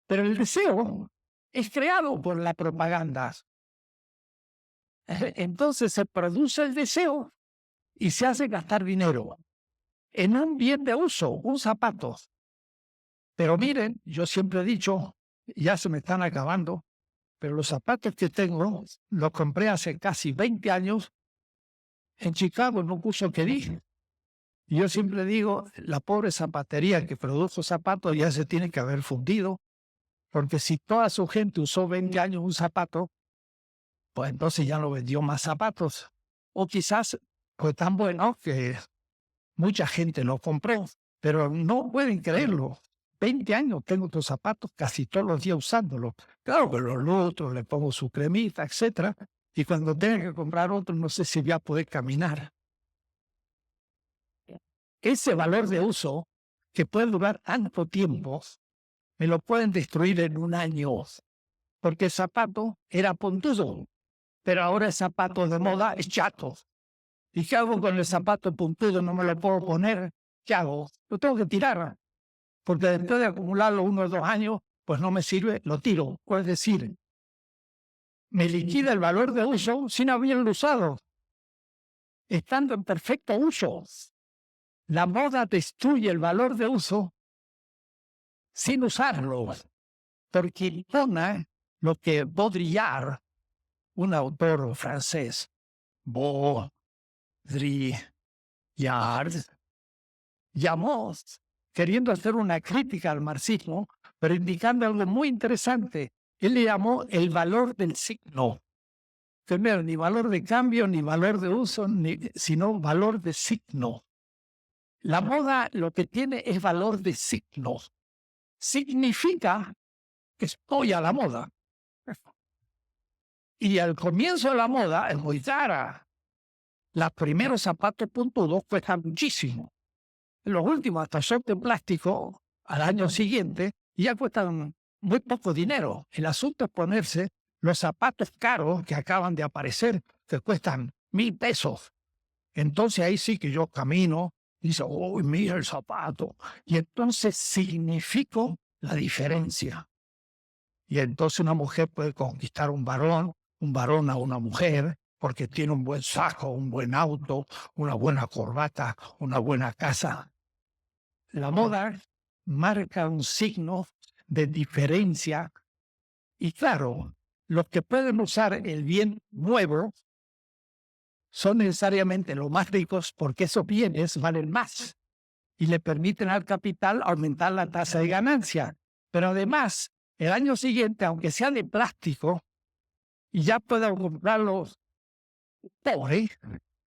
Pero el deseo es creado por la propaganda. Entonces se produce el deseo y se hace gastar dinero en un bien de uso, un zapato. Pero miren, yo siempre he dicho, ya se me están acabando, pero los zapatos que tengo los compré hace casi 20 años en Chicago, en un curso que di. Y yo siempre digo, la pobre zapatería que produjo zapatos ya se tiene que haber fundido, porque si toda su gente usó 20 años un zapato, pues entonces ya no vendió más zapatos. O quizás fue tan bueno que mucha gente lo compró, pero no pueden creerlo. 20 años tengo estos zapatos casi todos los días usándolos. Claro que los lustro, le pongo su cremita, etcétera. Y cuando tenga que comprar otro, no sé si voy a poder caminar. Ese valor de uso, que puede durar tanto tiempo, me lo pueden destruir en un año. Porque el zapato era puntudo, pero ahora el zapato de moda es chato. ¿Y qué hago con el zapato puntudo? No me lo puedo poner. ¿Qué hago? Lo tengo que tirar. Porque después de acumularlo 1 o 2 años, pues no me sirve, lo tiro. Es decir, me liquida el valor de uso sin haberlo usado, estando en perfecto uso. La moda destruye el valor de uso sin usarlo, porque impone lo que Baudrillard, un autor francés, Baudrillard, llamó, queriendo hacer una crítica al marxismo, pero indicando algo muy interesante. Él le llamó el valor del signo. Primero, ni valor de cambio, ni valor de uso, sino valor de signo. La moda lo que tiene es valor de signo. Significa que estoy a la moda. Y al comienzo de la moda es muy cara. Los primeros zapatos puntudos cuestan muchísimo. Los últimos, hasta son de plástico, al año siguiente, ya cuestan muy poco dinero. El asunto es ponerse los zapatos caros que acaban de aparecer, que cuestan 1,000 pesos. Entonces ahí sí que yo camino y dice, uy, mira el zapato. Y entonces significo la diferencia. Y entonces una mujer puede conquistar un varón a una mujer, porque tiene un buen saco, un buen auto, una buena corbata, una buena casa. La moda marca un signo de diferencia. Y claro, los que pueden usar el bien nuevo son necesariamente los más ricos, porque esos bienes valen más y le permiten al capital aumentar la tasa de ganancia. Pero además, el año siguiente, aunque sea de plástico, y ya puedan comprarlos pobres,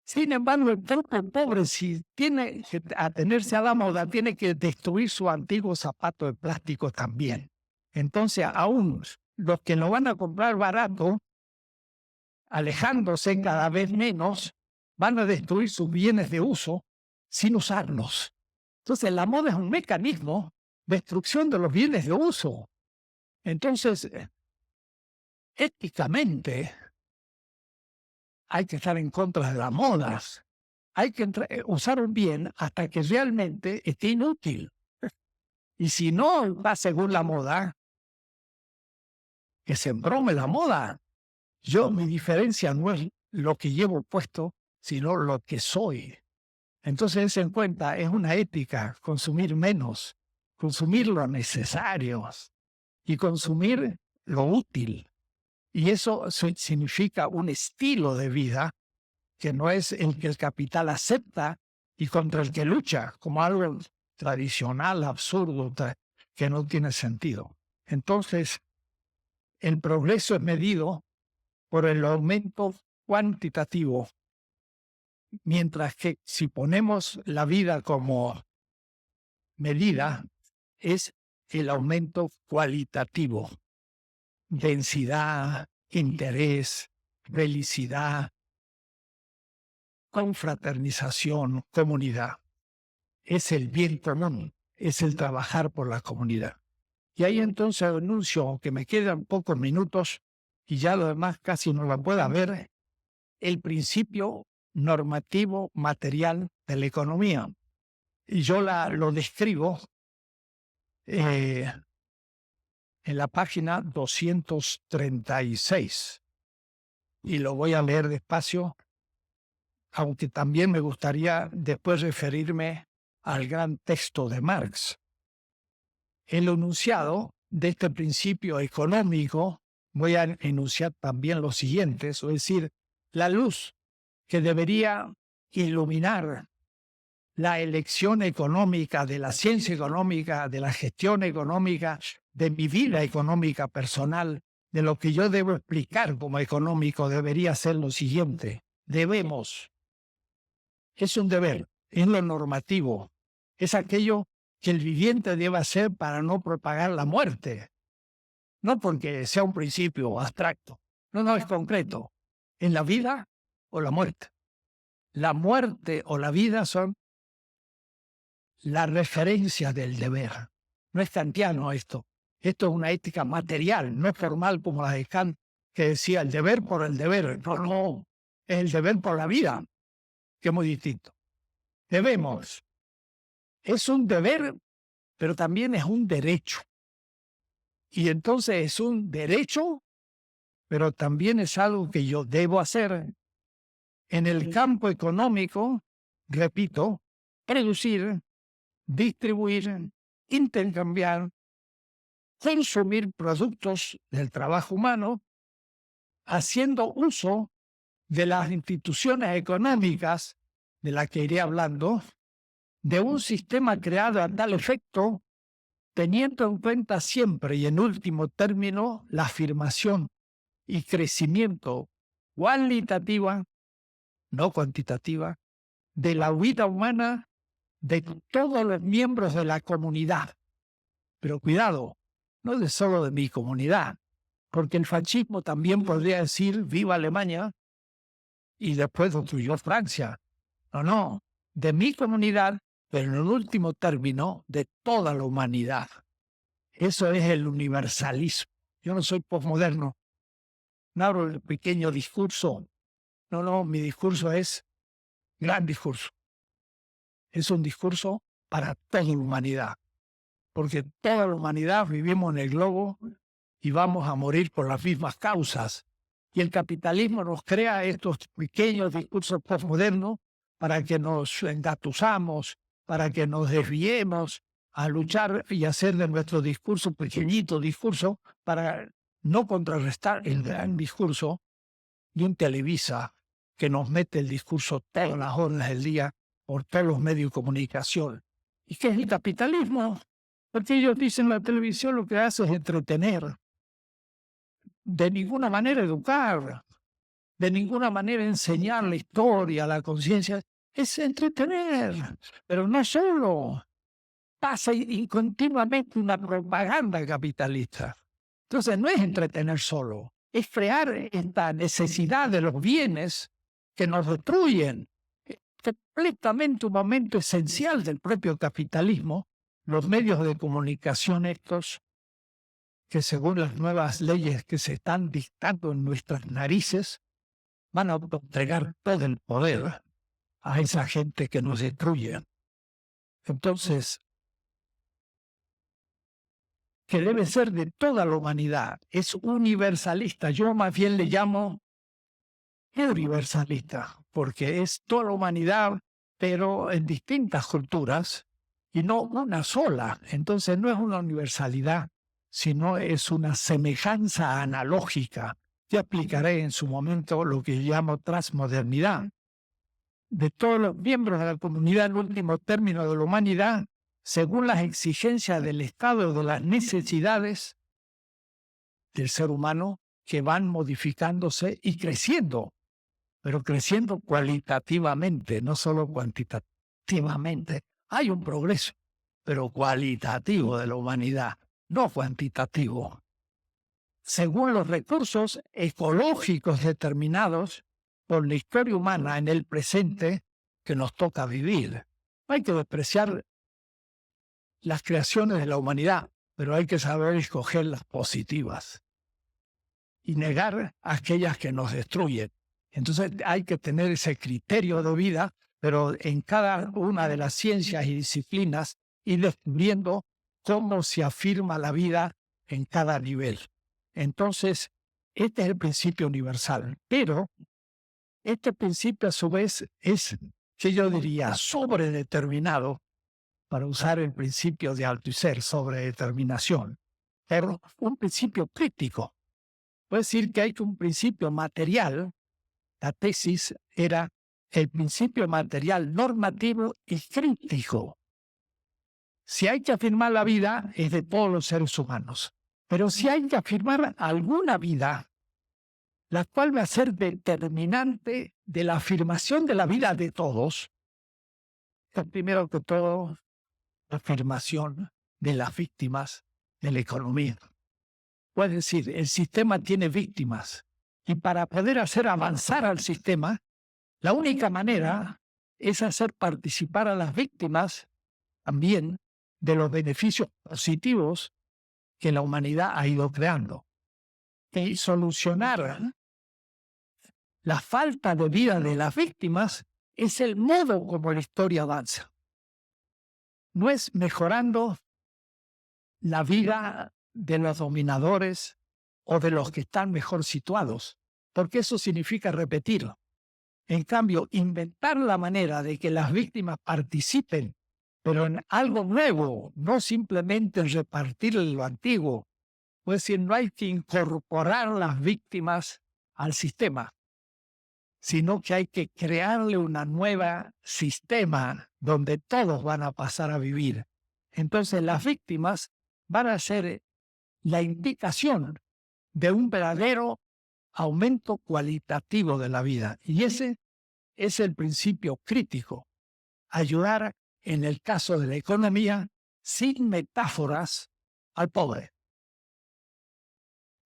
sin embargo, el propio pobre, si tiene que atenerse a la moda, tiene que destruir su antiguo zapato de plástico también. Entonces, aún los que lo van a comprar barato, alejándose cada vez menos, van a destruir sus bienes de uso sin usarlos. Entonces, la moda es un mecanismo de destrucción de los bienes de uso. Entonces, éticamente, hay que estar en contra de las modas. Hay que usar un bien hasta que realmente esté inútil. Y si no va según la moda, que se embrome la moda. Mi diferencia no es lo que llevo puesto, sino lo que soy. Entonces, en cuenta, es una ética consumir menos, consumir lo necesario y consumir lo útil. Y eso significa un estilo de vida que no es el que el capital acepta y contra el que lucha, como algo tradicional, absurdo, que no tiene sentido. Entonces, el progreso es medido por el aumento cuantitativo, mientras que si ponemos la vida como medida, es el aumento cualitativo. Densidad, interés, felicidad, confraternización, comunidad. Es el bien común, es el trabajar por la comunidad. Y ahí entonces anuncio, que me quedan pocos minutos y ya lo demás casi no lo pueda ver, el principio normativo material de la economía. Y yo lo describo en la página 236. Y lo voy a leer despacio, aunque también me gustaría después referirme al gran texto de Marx. El enunciado de este principio económico, voy a enunciar también los siguientes, es decir, la luz que debería iluminar la elección económica, de la ciencia económica, de la gestión económica, de mi vida económica personal, de lo que yo debo explicar como económico, debería ser lo siguiente. Debemos. Es un deber, es lo normativo, es aquello que el viviente debe hacer para no propagar la muerte. No porque sea un principio abstracto, no, es concreto. En la vida o la muerte. La muerte o la vida son la referencia del deber. No es kantiano esto. Esto es una ética material, no es formal como la de Kant, que decía el deber por el deber. No, es el deber por la vida, que es muy distinto. Debemos. Es un deber, pero también es un derecho. Y entonces es un derecho, pero también es algo que yo debo hacer. En el campo económico, repito, producir, distribuir, intercambiar, consumir productos del trabajo humano, haciendo uso de las instituciones económicas, de las que iré hablando, de un sistema creado a tal efecto, teniendo en cuenta siempre y en último término la afirmación y crecimiento cualitativa, no cuantitativa, de la vida humana de todos los miembros de la comunidad. Pero cuidado, no de solo de mi comunidad, porque el fascismo también podría decir viva Alemania y después destruyó Francia. No, de mi comunidad, pero en último término de toda la humanidad. Eso es el universalismo. Yo no soy posmoderno, no hablo del pequeño discurso. No, mi discurso es gran discurso. Es un discurso para toda la humanidad, porque toda la humanidad vivimos en el globo y vamos a morir por las mismas causas. Y el capitalismo nos crea estos pequeños discursos postmodernos para que nos engatusamos, para que nos desviemos a luchar y hacer de nuestro discurso pequeñito discurso para no contrarrestar el gran discurso de un Televisa que nos mete el discurso todas las horas del día por todos los medios de comunicación. ¿Y qué es el capitalismo? Porque ellos dicen la televisión lo que hace es entretener. De ninguna manera educar, de ninguna manera enseñar la historia, la conciencia. Es entretener, pero no solo. Pasa continuamente una propaganda capitalista. Entonces no es entretener solo, es crear esta necesidad de los bienes que nos destruyen. Es completamente un momento esencial del propio capitalismo, los medios de comunicación estos, que según las nuevas leyes que se están dictando en nuestras narices, van a entregar todo el poder a esa gente que nos destruye. Entonces, que debe ser de toda la humanidad, es universalista. Yo más bien le llamo universalista, porque es toda la humanidad, pero en distintas culturas, y no una sola. Entonces no es una universalidad, sino es una semejanza analógica. Yo aplicaré en su momento lo que llamo transmodernidad. De todos los miembros de la comunidad, en último término de la humanidad, según las exigencias del estado de las necesidades del ser humano, que van modificándose y creciendo, pero creciendo cualitativamente, no solo cuantitativamente. Hay un progreso, pero cualitativo de la humanidad, no cuantitativo. Según los recursos ecológicos determinados por la historia humana en el presente que nos toca vivir. No hay que despreciar las creaciones de la humanidad, pero hay que saber escoger las positivas y negar aquellas que nos destruyen. Entonces hay que tener ese criterio de vida, pero en cada una de las ciencias y disciplinas ir descubriendo cómo se afirma la vida en cada nivel. Entonces, este es el principio universal, pero este principio a su vez es, que yo diría, sobredeterminado, para usar el principio de Althusser, sobredeterminación, pero un principio crítico. Puede decir que hay un principio material. La tesis era el principio material normativo y crítico. Si hay que afirmar la vida, es de todos los seres humanos. Pero si hay que afirmar alguna vida, la cual va a ser determinante de la afirmación de la vida de todos, es primero que todo la afirmación de las víctimas de la economía. Puede decir, el sistema tiene víctimas. Y para poder hacer avanzar al sistema, la única manera es hacer participar a las víctimas también de los beneficios positivos que la humanidad ha ido creando. Y solucionar la falta de vida de las víctimas es el modo como la historia avanza. No es mejorando la vida de los dominadores o de los que están mejor situados, porque eso significa repetir. En cambio, inventar la manera de que las víctimas participen, pero en algo nuevo, no simplemente en repartir lo antiguo. Pues decir, no hay que incorporar las víctimas al sistema, sino que hay que crearle una nueva sistema donde todos van a pasar a vivir. Entonces las víctimas van a ser la indicación de un verdadero aumento cualitativo de la vida. Y ese es el principio crítico. Ayudar, en el caso de la economía, sin metáforas, al pobre.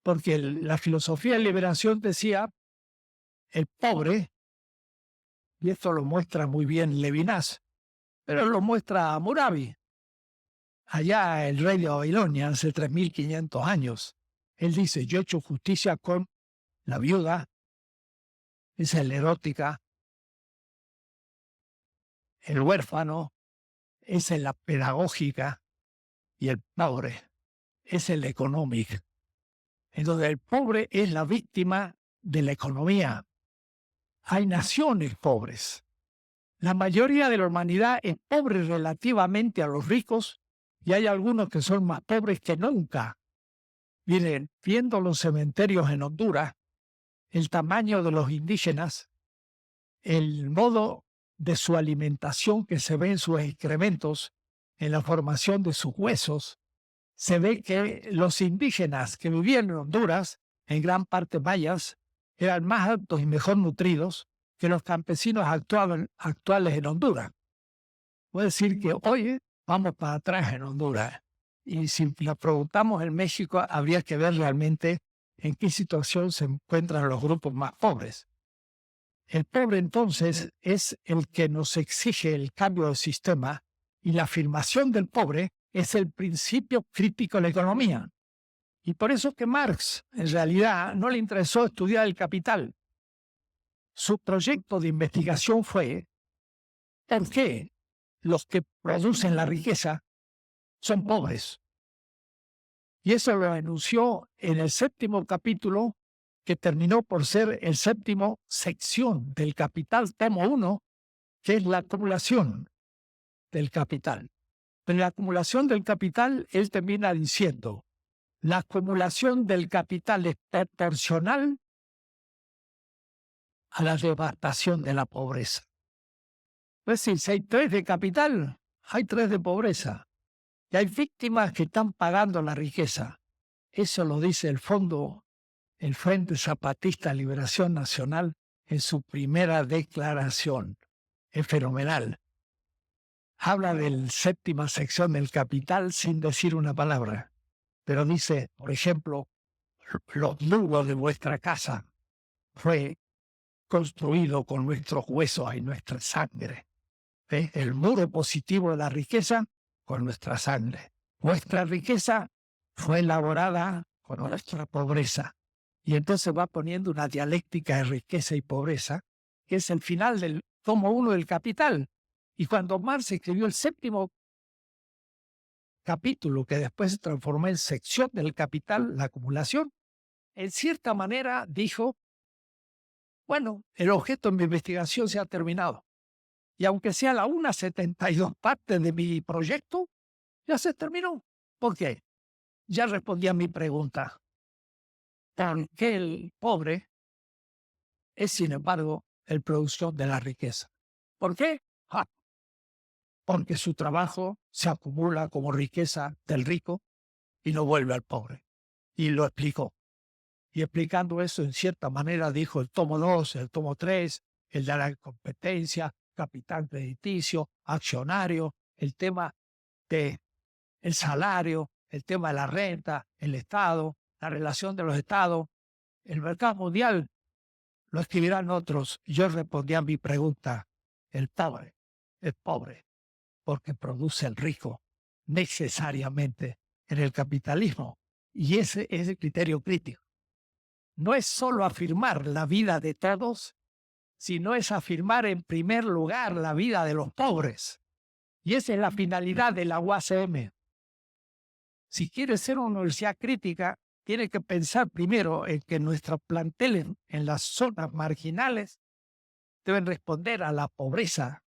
Porque la filosofía de liberación decía, el pobre, y esto lo muestra muy bien Levinas, pero lo muestra Hammurabi, allá el rey de Babilonia, hace 3.500 años. Él dice, yo he hecho justicia con la viuda, esa es la erótica, el huérfano, esa es la pedagógica, y el pobre, esa es la económica. Entonces el pobre es la víctima de la economía. Hay naciones pobres. La mayoría de la humanidad es pobre relativamente a los ricos y hay algunos que son más pobres que nunca. Miren, viendo los cementerios en Honduras, el tamaño de los indígenas, el modo de su alimentación que se ve en sus excrementos, en la formación de sus huesos, se ve que los indígenas que vivían en Honduras, en gran parte mayas, eran más altos y mejor nutridos que los campesinos actuales en Honduras. Puede decir que hoy vamos para atrás en Honduras. Y si nos preguntamos en México, habría que ver realmente en qué situación se encuentran los grupos más pobres. El pobre entonces es el que nos exige el cambio del sistema y la afirmación del pobre es el principio crítico de la economía. Y por eso que Marx, en realidad, no le interesó estudiar el capital. Su proyecto de investigación fue ¿por qué los que producen la riqueza son pobres? Y eso lo anunció en el 7º capítulo, que terminó por ser el 7º sección del Capital, tomo 1, que es la acumulación del capital. En la acumulación del capital, él termina diciendo, la acumulación del capital es proporcional a la devastación de la pobreza. Es decir, si hay 3 de capital, hay 3 de pobreza. Y hay víctimas que están pagando la riqueza. Eso lo dice el Frente Zapatista de Liberación Nacional en su primera declaración. Es fenomenal. Habla de la 7ª sección del Capital sin decir una palabra. Pero dice, por ejemplo, los muros de vuestra casa fue construido con nuestros huesos y nuestra sangre. El muro positivo de la riqueza con nuestra sangre. Nuestra riqueza fue elaborada con nuestra pobreza. Y entonces va poniendo una dialéctica de riqueza y pobreza, que es el final del tomo 1 del Capital. Y cuando Marx escribió el 7º capítulo, que después se transformó en sección del Capital, la acumulación, en cierta manera dijo, bueno, el objeto de mi investigación se ha terminado. Y aunque sea la 1/72 parte de mi proyecto, ya se terminó. ¿Por qué? Ya respondí a mi pregunta. ¿Por qué el pobre es, sin embargo, el productor de la riqueza? ¿Por qué? Porque su trabajo se acumula como riqueza del rico y no vuelve al pobre. Y lo explicó. Y explicando eso, en cierta manera, dijo el tomo 2, el tomo 3, el de la competencia, capital crediticio, accionario, el tema del salario, el tema de la renta, el Estado, la relación de los Estados, el mercado mundial, lo escribirán otros. Yo respondí a mi pregunta, el pobre es pobre porque produce el rico necesariamente en el capitalismo. Y ese es el criterio crítico. No es solo afirmar la vida de todos, sino es afirmar en primer lugar la vida de los pobres. Y esa es la finalidad de la UACM. Si quiere ser una universidad crítica, tiene que pensar primero en que nuestros planteles en las zonas marginales deben responder a la pobreza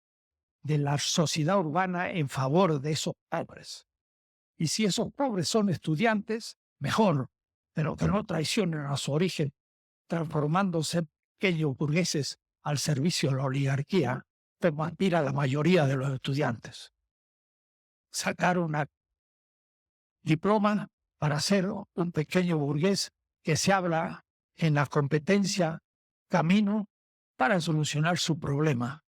de la sociedad urbana en favor de esos pobres. Y si esos pobres son estudiantes, mejor, pero que no traicionen a su origen, transformándose en pequeños burgueses al servicio de la oligarquía, como aspira la mayoría de los estudiantes. Sacar una diploma para ser un pequeño burgués que se habla en la competencia camino para solucionar su problema,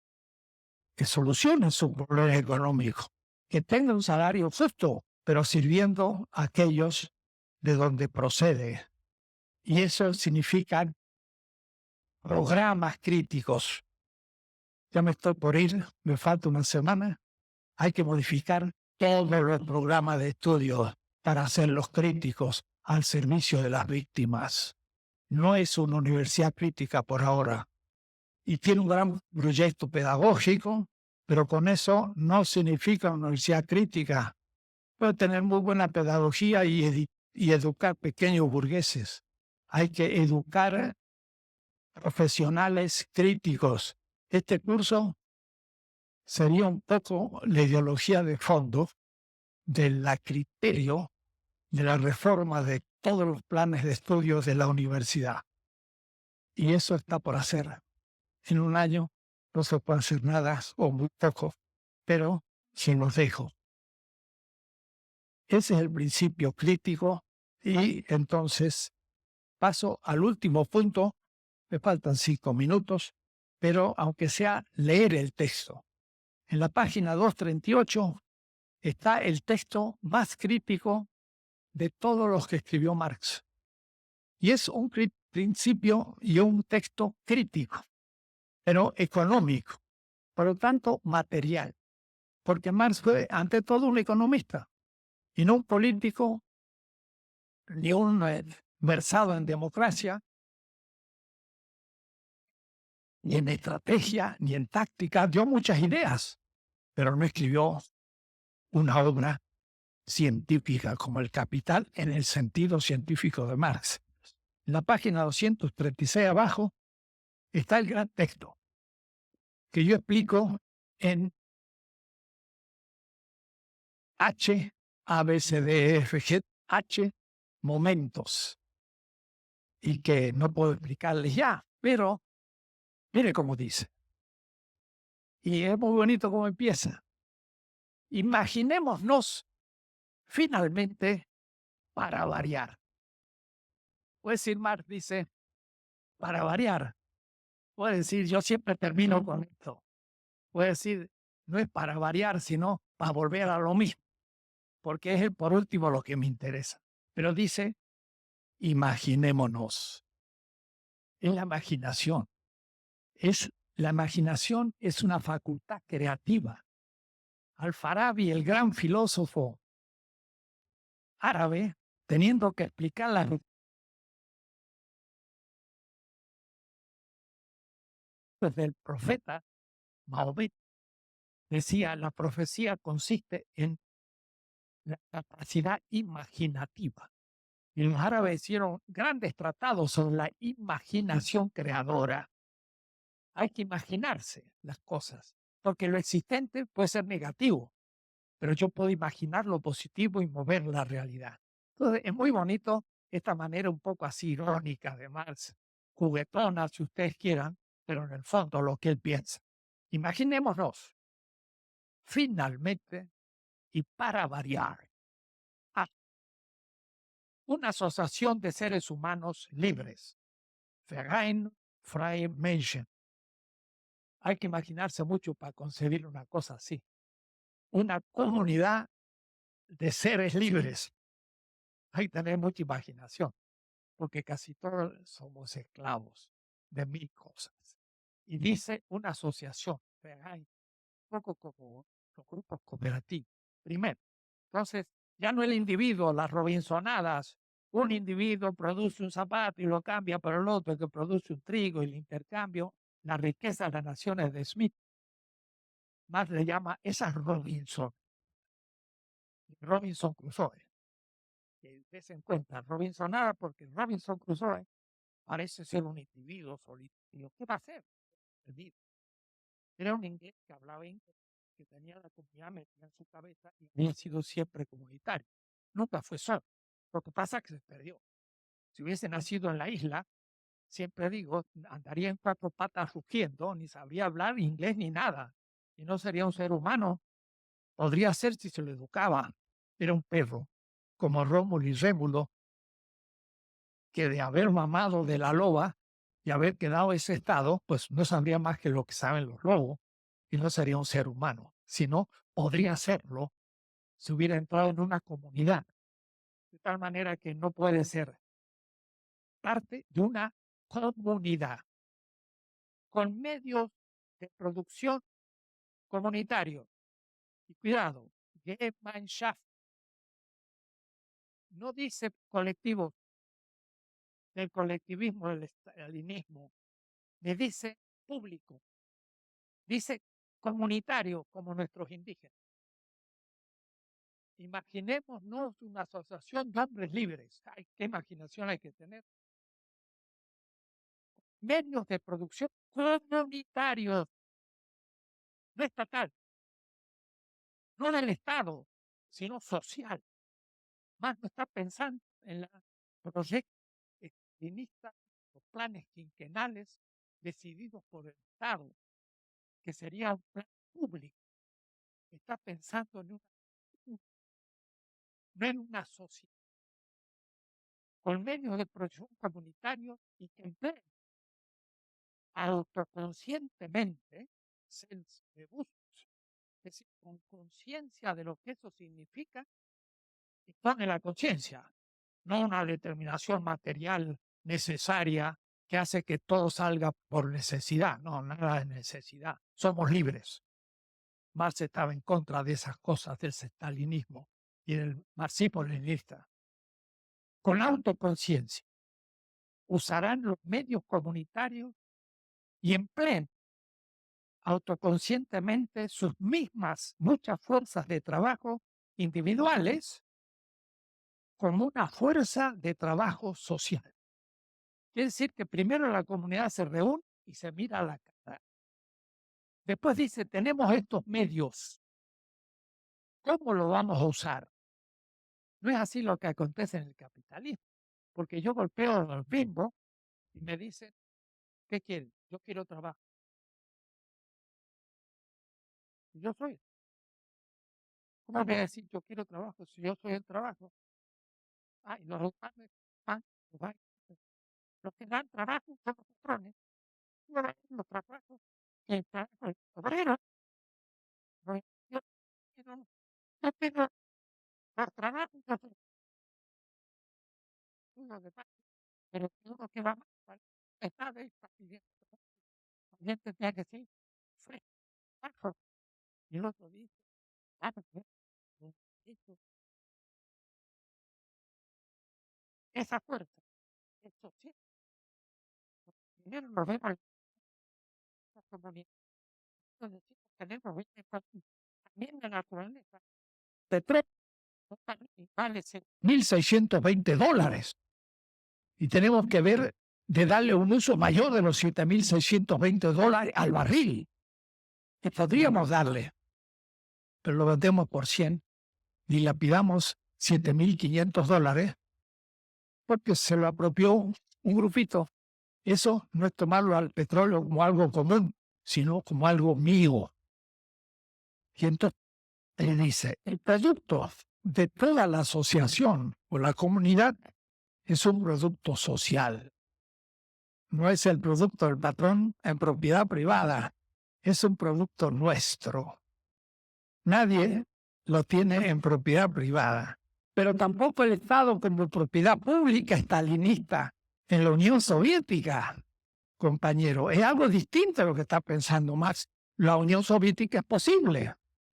que solucione su problema económico, que tenga un salario justo, pero sirviendo a aquellos de donde procede. Y eso significa programas críticos. Ya me estoy por ir, me falta una semana. Hay que modificar todos los programas de estudio para hacerlos críticos al servicio de las víctimas. No es una universidad crítica por ahora. Y tiene un gran proyecto pedagógico, pero con eso no significa una universidad crítica. Puede tener muy buena pedagogía y educar pequeños burgueses. Hay que educar profesionales críticos. Este curso sería un poco la ideología de fondo del criterio de la reforma de todos los planes de estudios de la universidad. Y eso está por hacer. En un año no se puede hacer nada o muy poco, pero si los dejo. Ese es el principio crítico y entonces paso al último punto. Me faltan 5 minutos, pero aunque sea leer el texto. En la página 238 está el texto más crítico de todos los que escribió Marx. Y es un principio y un texto crítico, pero económico, por lo tanto material. Porque Marx fue ante todo un economista y no un político ni un versado en democracia. ni en estrategia, ni en táctica. Dio muchas ideas, pero no escribió una obra científica como El Capital en el sentido científico de Marx. En la página 236 abajo está el gran texto que yo explico en H, A, B, C, D, E, F, G, H momentos, y que no puedo explicarles ya, pero mire cómo dice. Y es muy bonito cómo empieza. Imaginémonos finalmente para variar. Puede decir, Marx dice, para variar. Puede decir, yo siempre termino con esto. Puede decir, no es para variar, sino para volver a lo mismo, porque es el por último lo que me interesa. Pero dice, imaginémonos. Es la imaginación. La imaginación es una facultad creativa. Al-Farabi, el gran filósofo árabe, teniendo que explicar las del profeta Mahomet, decía, la profecía consiste en la capacidad imaginativa. Y los árabes hicieron grandes tratados sobre la imaginación creadora. Hay que imaginarse las cosas, porque lo existente puede ser negativo, pero yo puedo imaginar lo positivo y mover la realidad. Entonces, es muy bonito esta manera un poco así irónica de Marx, juguetona si ustedes quieran, pero en el fondo lo que él piensa. Imaginémonos, finalmente, y para variar, a una asociación de seres humanos libres. Verein freie Menschen. Hay que imaginarse mucho para concebir una cosa así. Una comunidad de seres libres. Hay que tener mucha imaginación, porque casi todos somos esclavos de mil cosas. Y dice una asociación, Verein, un poco como los grupos cooperativos. Primero, entonces, ya no el individuo, las Robinsonadas, un individuo produce un zapato y lo cambia por el otro que produce un trigo y el intercambio, la riqueza de las naciones de Smith, más le llama esas Robinson Crusoe. Que des en cuenta, Robinsonada, porque Robinson Crusoe parece ser un individuo solitario. ¿Qué va a hacer? Perdido. Era un inglés que hablaba inglés, que tenía la comunidad metida en su cabeza y había sido siempre comunitario. Nunca fue solo. Lo que pasa es que se perdió. Si hubiese nacido en la isla, siempre digo, andaría en cuatro patas rugiendo, ni sabría hablar inglés ni nada. Y no sería un ser humano. Podría ser si se lo educaba. Era un perro, como Rómulo y Rémulo, que de haber mamado de la loba y haber quedado ese estado, pues no sabría más que lo que saben los lobos y no sería un ser humano, sino podría serlo si hubiera entrado en una comunidad, de tal manera que no puede ser parte de una comunidad con medios de producción comunitarios. Y cuidado, Gemeinschaft no dice colectivo del colectivismo, del estalinismo, me dice público, dice comunitario como nuestros indígenas. Imaginémonos una asociación de hombres libres. Ay, qué imaginación hay que tener. Medios de producción comunitarios, no estatal, no del Estado, sino social. Más no está pensando en la proyectos estalinista, los planes quinquenales decididos por el Estado, que sería un plan público. Está pensando en no en una sociedad con medios de producción comunitarios y que empleen autoconscientemente, es decir, con conciencia de lo que eso significa, y pone la conciencia, no una determinación material necesaria que hace que todo salga por necesidad, no, nada de necesidad, somos libres. Marx estaba en contra de esas cosas del stalinismo y del marxismo-leninista. Con autoconciencia, usarán los medios comunitarios y empleen autoconscientemente sus mismas muchas fuerzas de trabajo individuales como una fuerza de trabajo social. Quiere decir que primero la comunidad se reúne y se mira a la cara. Después dice, tenemos estos medios, ¿cómo lo vamos a usar? No es así lo que acontece en el capitalismo, porque yo golpeo al bimbo y me dicen, ¿qué quieren? Yo quiero trabajo. Yo soy. ¿Cómo voy a decir yo quiero trabajo si yo soy el trabajo? Ah, y los locales van, van. Los que dan trabajo son los patrones. Yo los trabajos, el trabajo es obrero. Yo quiero, yo tengo por trabajo, yo tengo uno de más, pero uno que va más, ¿vale? Está de está pidiendo trabajo. La gente tiene que decir, fue trabajo. Y el otro dice, ah, pues, eso, esa fuerza, eso sí, primero lo vemos en la comunidad, donde sí tenemos 20 también la naturaleza. De tres, vale $1,620. Y tenemos que ver de darle un uso mayor de los $7,620 al barril, que podríamos darle, pero lo vendemos por 100 y la pidamos $7,500 porque se lo apropió un grupito. Eso no es tomarlo al petróleo como algo común, sino como algo mío. Y entonces él dice, el producto de toda la asociación o la comunidad es un producto social. No es el producto del patrón en propiedad privada, es un producto nuestro. Nadie lo tiene en propiedad privada, pero tampoco el Estado como propiedad pública estalinista en la Unión Soviética, compañero. Es algo distinto a lo que está pensando Marx. La Unión Soviética es posible,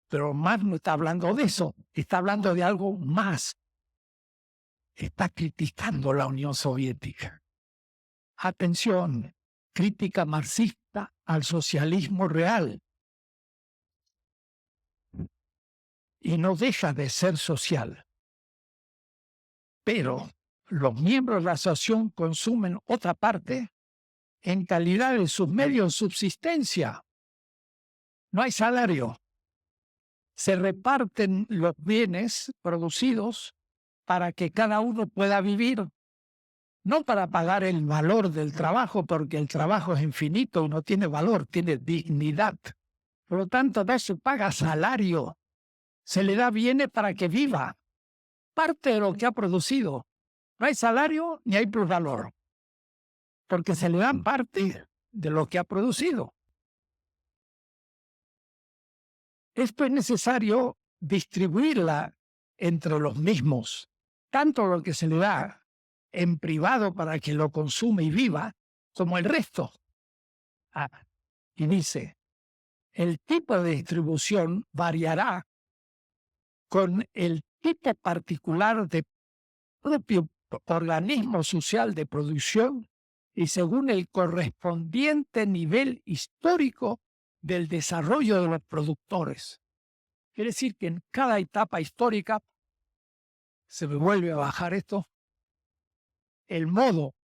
pero Marx no está hablando de eso, está hablando de algo más. Está criticando la Unión Soviética. Atención, crítica marxista al socialismo real. Y no deja de ser social. Pero los miembros de la asociación consumen otra parte en calidad de sus medios de subsistencia. No hay salario. Se reparten los bienes producidos para que cada uno pueda vivir, no para pagar el valor del trabajo, porque el trabajo es infinito, no tiene valor, tiene dignidad. Por lo tanto, no se paga salario, se le da bienes para que viva, parte de lo que ha producido. No hay salario ni hay plusvalor, porque se le dan parte de lo que ha producido. Esto es necesario distribuirla entre los mismos, tanto lo que se le da en privado para que lo consume y viva, como el resto. Y dice, el tipo de distribución variará con el tipo particular de propio organismo social de producción y según el correspondiente nivel histórico del desarrollo de los productores. Quiere decir que en cada etapa histórica, se me vuelve a bajar esto, el modo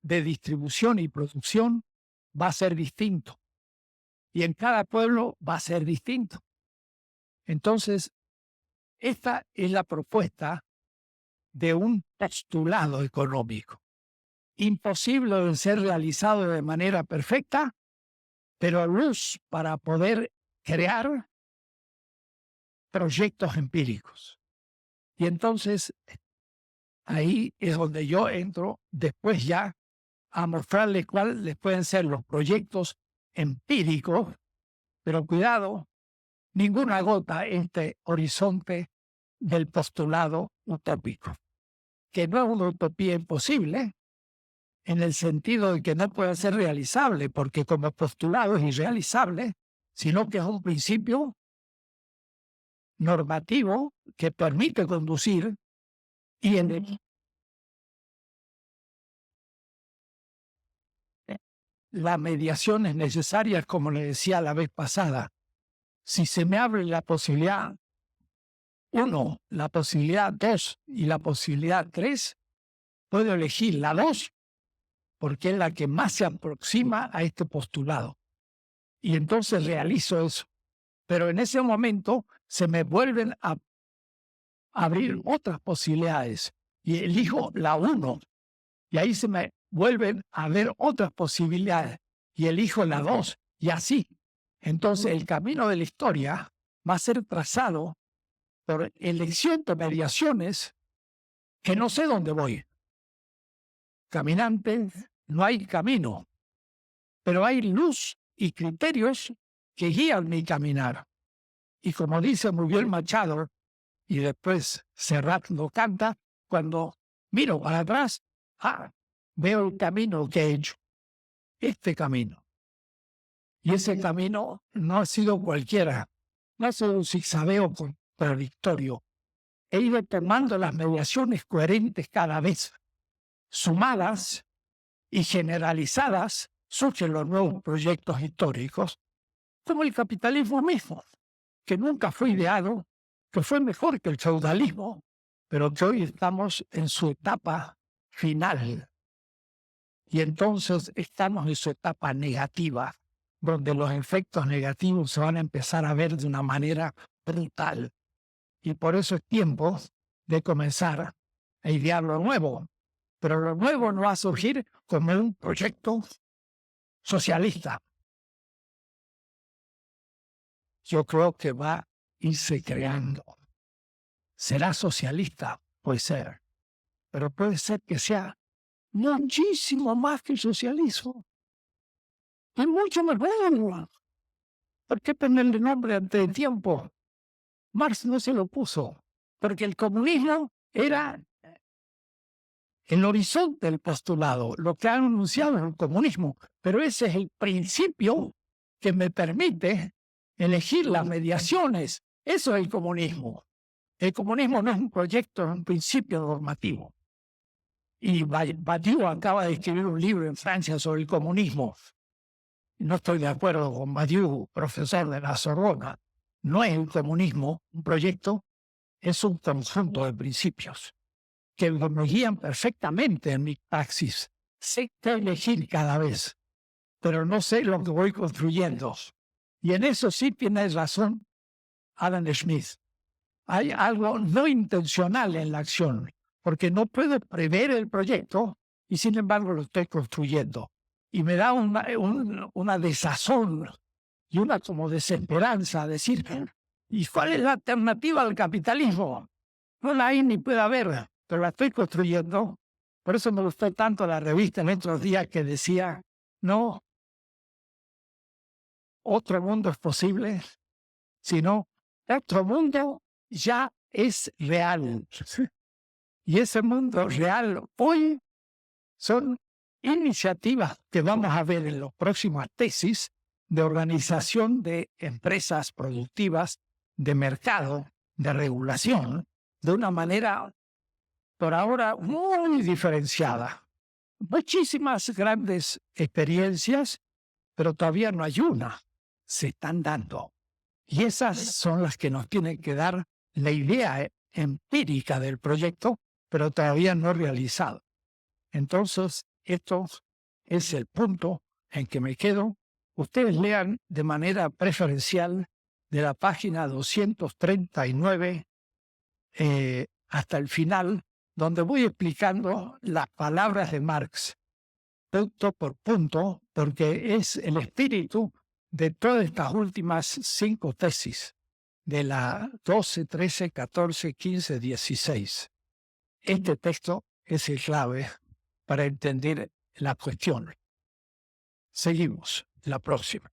de distribución y producción va a ser distinto. Y en cada pueblo va a ser distinto. Entonces, esta es la propuesta de un postulado económico. Imposible de ser realizado de manera perfecta, pero luz para poder crear proyectos empíricos. Y entonces, ahí es donde yo entro después ya a mostrarles cuáles pueden ser los proyectos empíricos, pero cuidado, ninguna gota este horizonte del postulado utópico, que no es una utopía imposible, en el sentido de que no puede ser realizable, porque como postulado es irrealizable, sino que es un principio normativo que permite conducir y en las mediaciones necesarias, como le decía la vez pasada. Si se me abre la posibilidad 1, la posibilidad 2 y la posibilidad 3, puedo elegir la 2 porque es la que más se aproxima a este postulado. Y entonces realizo eso. Pero en ese momento se me vuelven a abrir otras posibilidades y elijo la 1. Y ahí se me vuelven a ver otras posibilidades y elijo la 2. Y así. Entonces el camino de la historia va a ser trazado por elección de mediaciones que no sé dónde voy. Caminante, no hay camino, pero hay luz y criterios que guían mi caminar. Y como dice muy bien Machado, y después Serrat lo canta, cuando miro para atrás, veo el camino que he hecho, este camino. Y ese camino no ha sido cualquiera, no ha sido un zigzagueo contradictorio. He ido tomando las mediaciones coherentes cada vez. Sumadas y generalizadas, surgen los nuevos proyectos históricos, como el capitalismo mismo, que nunca fue ideado, que fue mejor que el feudalismo, pero que hoy estamos en su etapa final. Y entonces estamos en su etapa negativa, donde los efectos negativos se van a empezar a ver de una manera brutal. Y por eso es tiempo de comenzar a idear lo nuevo. Pero lo nuevo no va a surgir como un proyecto socialista. Yo creo que va a irse creando. ¿Será socialista? Puede ser. Pero puede ser que sea muchísimo más que el socialismo. Y mucho mejor. ¿Por qué ponerle nombre antes de tiempo? Marx no se lo puso, porque el comunismo era el horizonte del postulado, lo que han anunciado es el comunismo, pero ese es el principio que me permite elegir las mediaciones. Eso es el comunismo. El comunismo no es un proyecto, es un principio normativo. Y Badiou acaba de escribir un libro en Francia sobre el comunismo. No estoy de acuerdo con Badiou, profesor de la Sorbona. No es el comunismo un proyecto, es un conjunto de principios que me guían perfectamente en mi praxis. Sé qué elegir cada vez, pero no sé lo que voy construyendo. Y en eso sí tiene razón Adam Smith. Hay algo no intencional en la acción, porque no puedo prever el proyecto y sin embargo lo estoy construyendo. Y me da una desazón y una como desesperanza decir, ¿y cuál es la alternativa al capitalismo? No la hay ni puede haber, pero la estoy construyendo. Por eso me gustó tanto la revista en estos días que decía, no, otro mundo es posible, sino otro mundo ya es real. Y ese mundo real hoy son iniciativas que vamos a ver en las próximas tesis de organización de empresas productivas, de mercado, de regulación, de una manera por ahora muy diferenciada. Muchísimas grandes experiencias, pero todavía no hay una. Se están dando. Y esas son las que nos tienen que dar la idea empírica del proyecto, pero todavía no realizado. Entonces, esto es el punto en que me quedo. Ustedes lean de manera preferencial de la página 239 hasta el final, donde voy explicando las palabras de Marx, punto por punto, porque es el espíritu de todas estas últimas 5 tesis, de la 12, 13, 14, 15, 16. Este texto es el clave para entender la cuestión. Seguimos la próxima.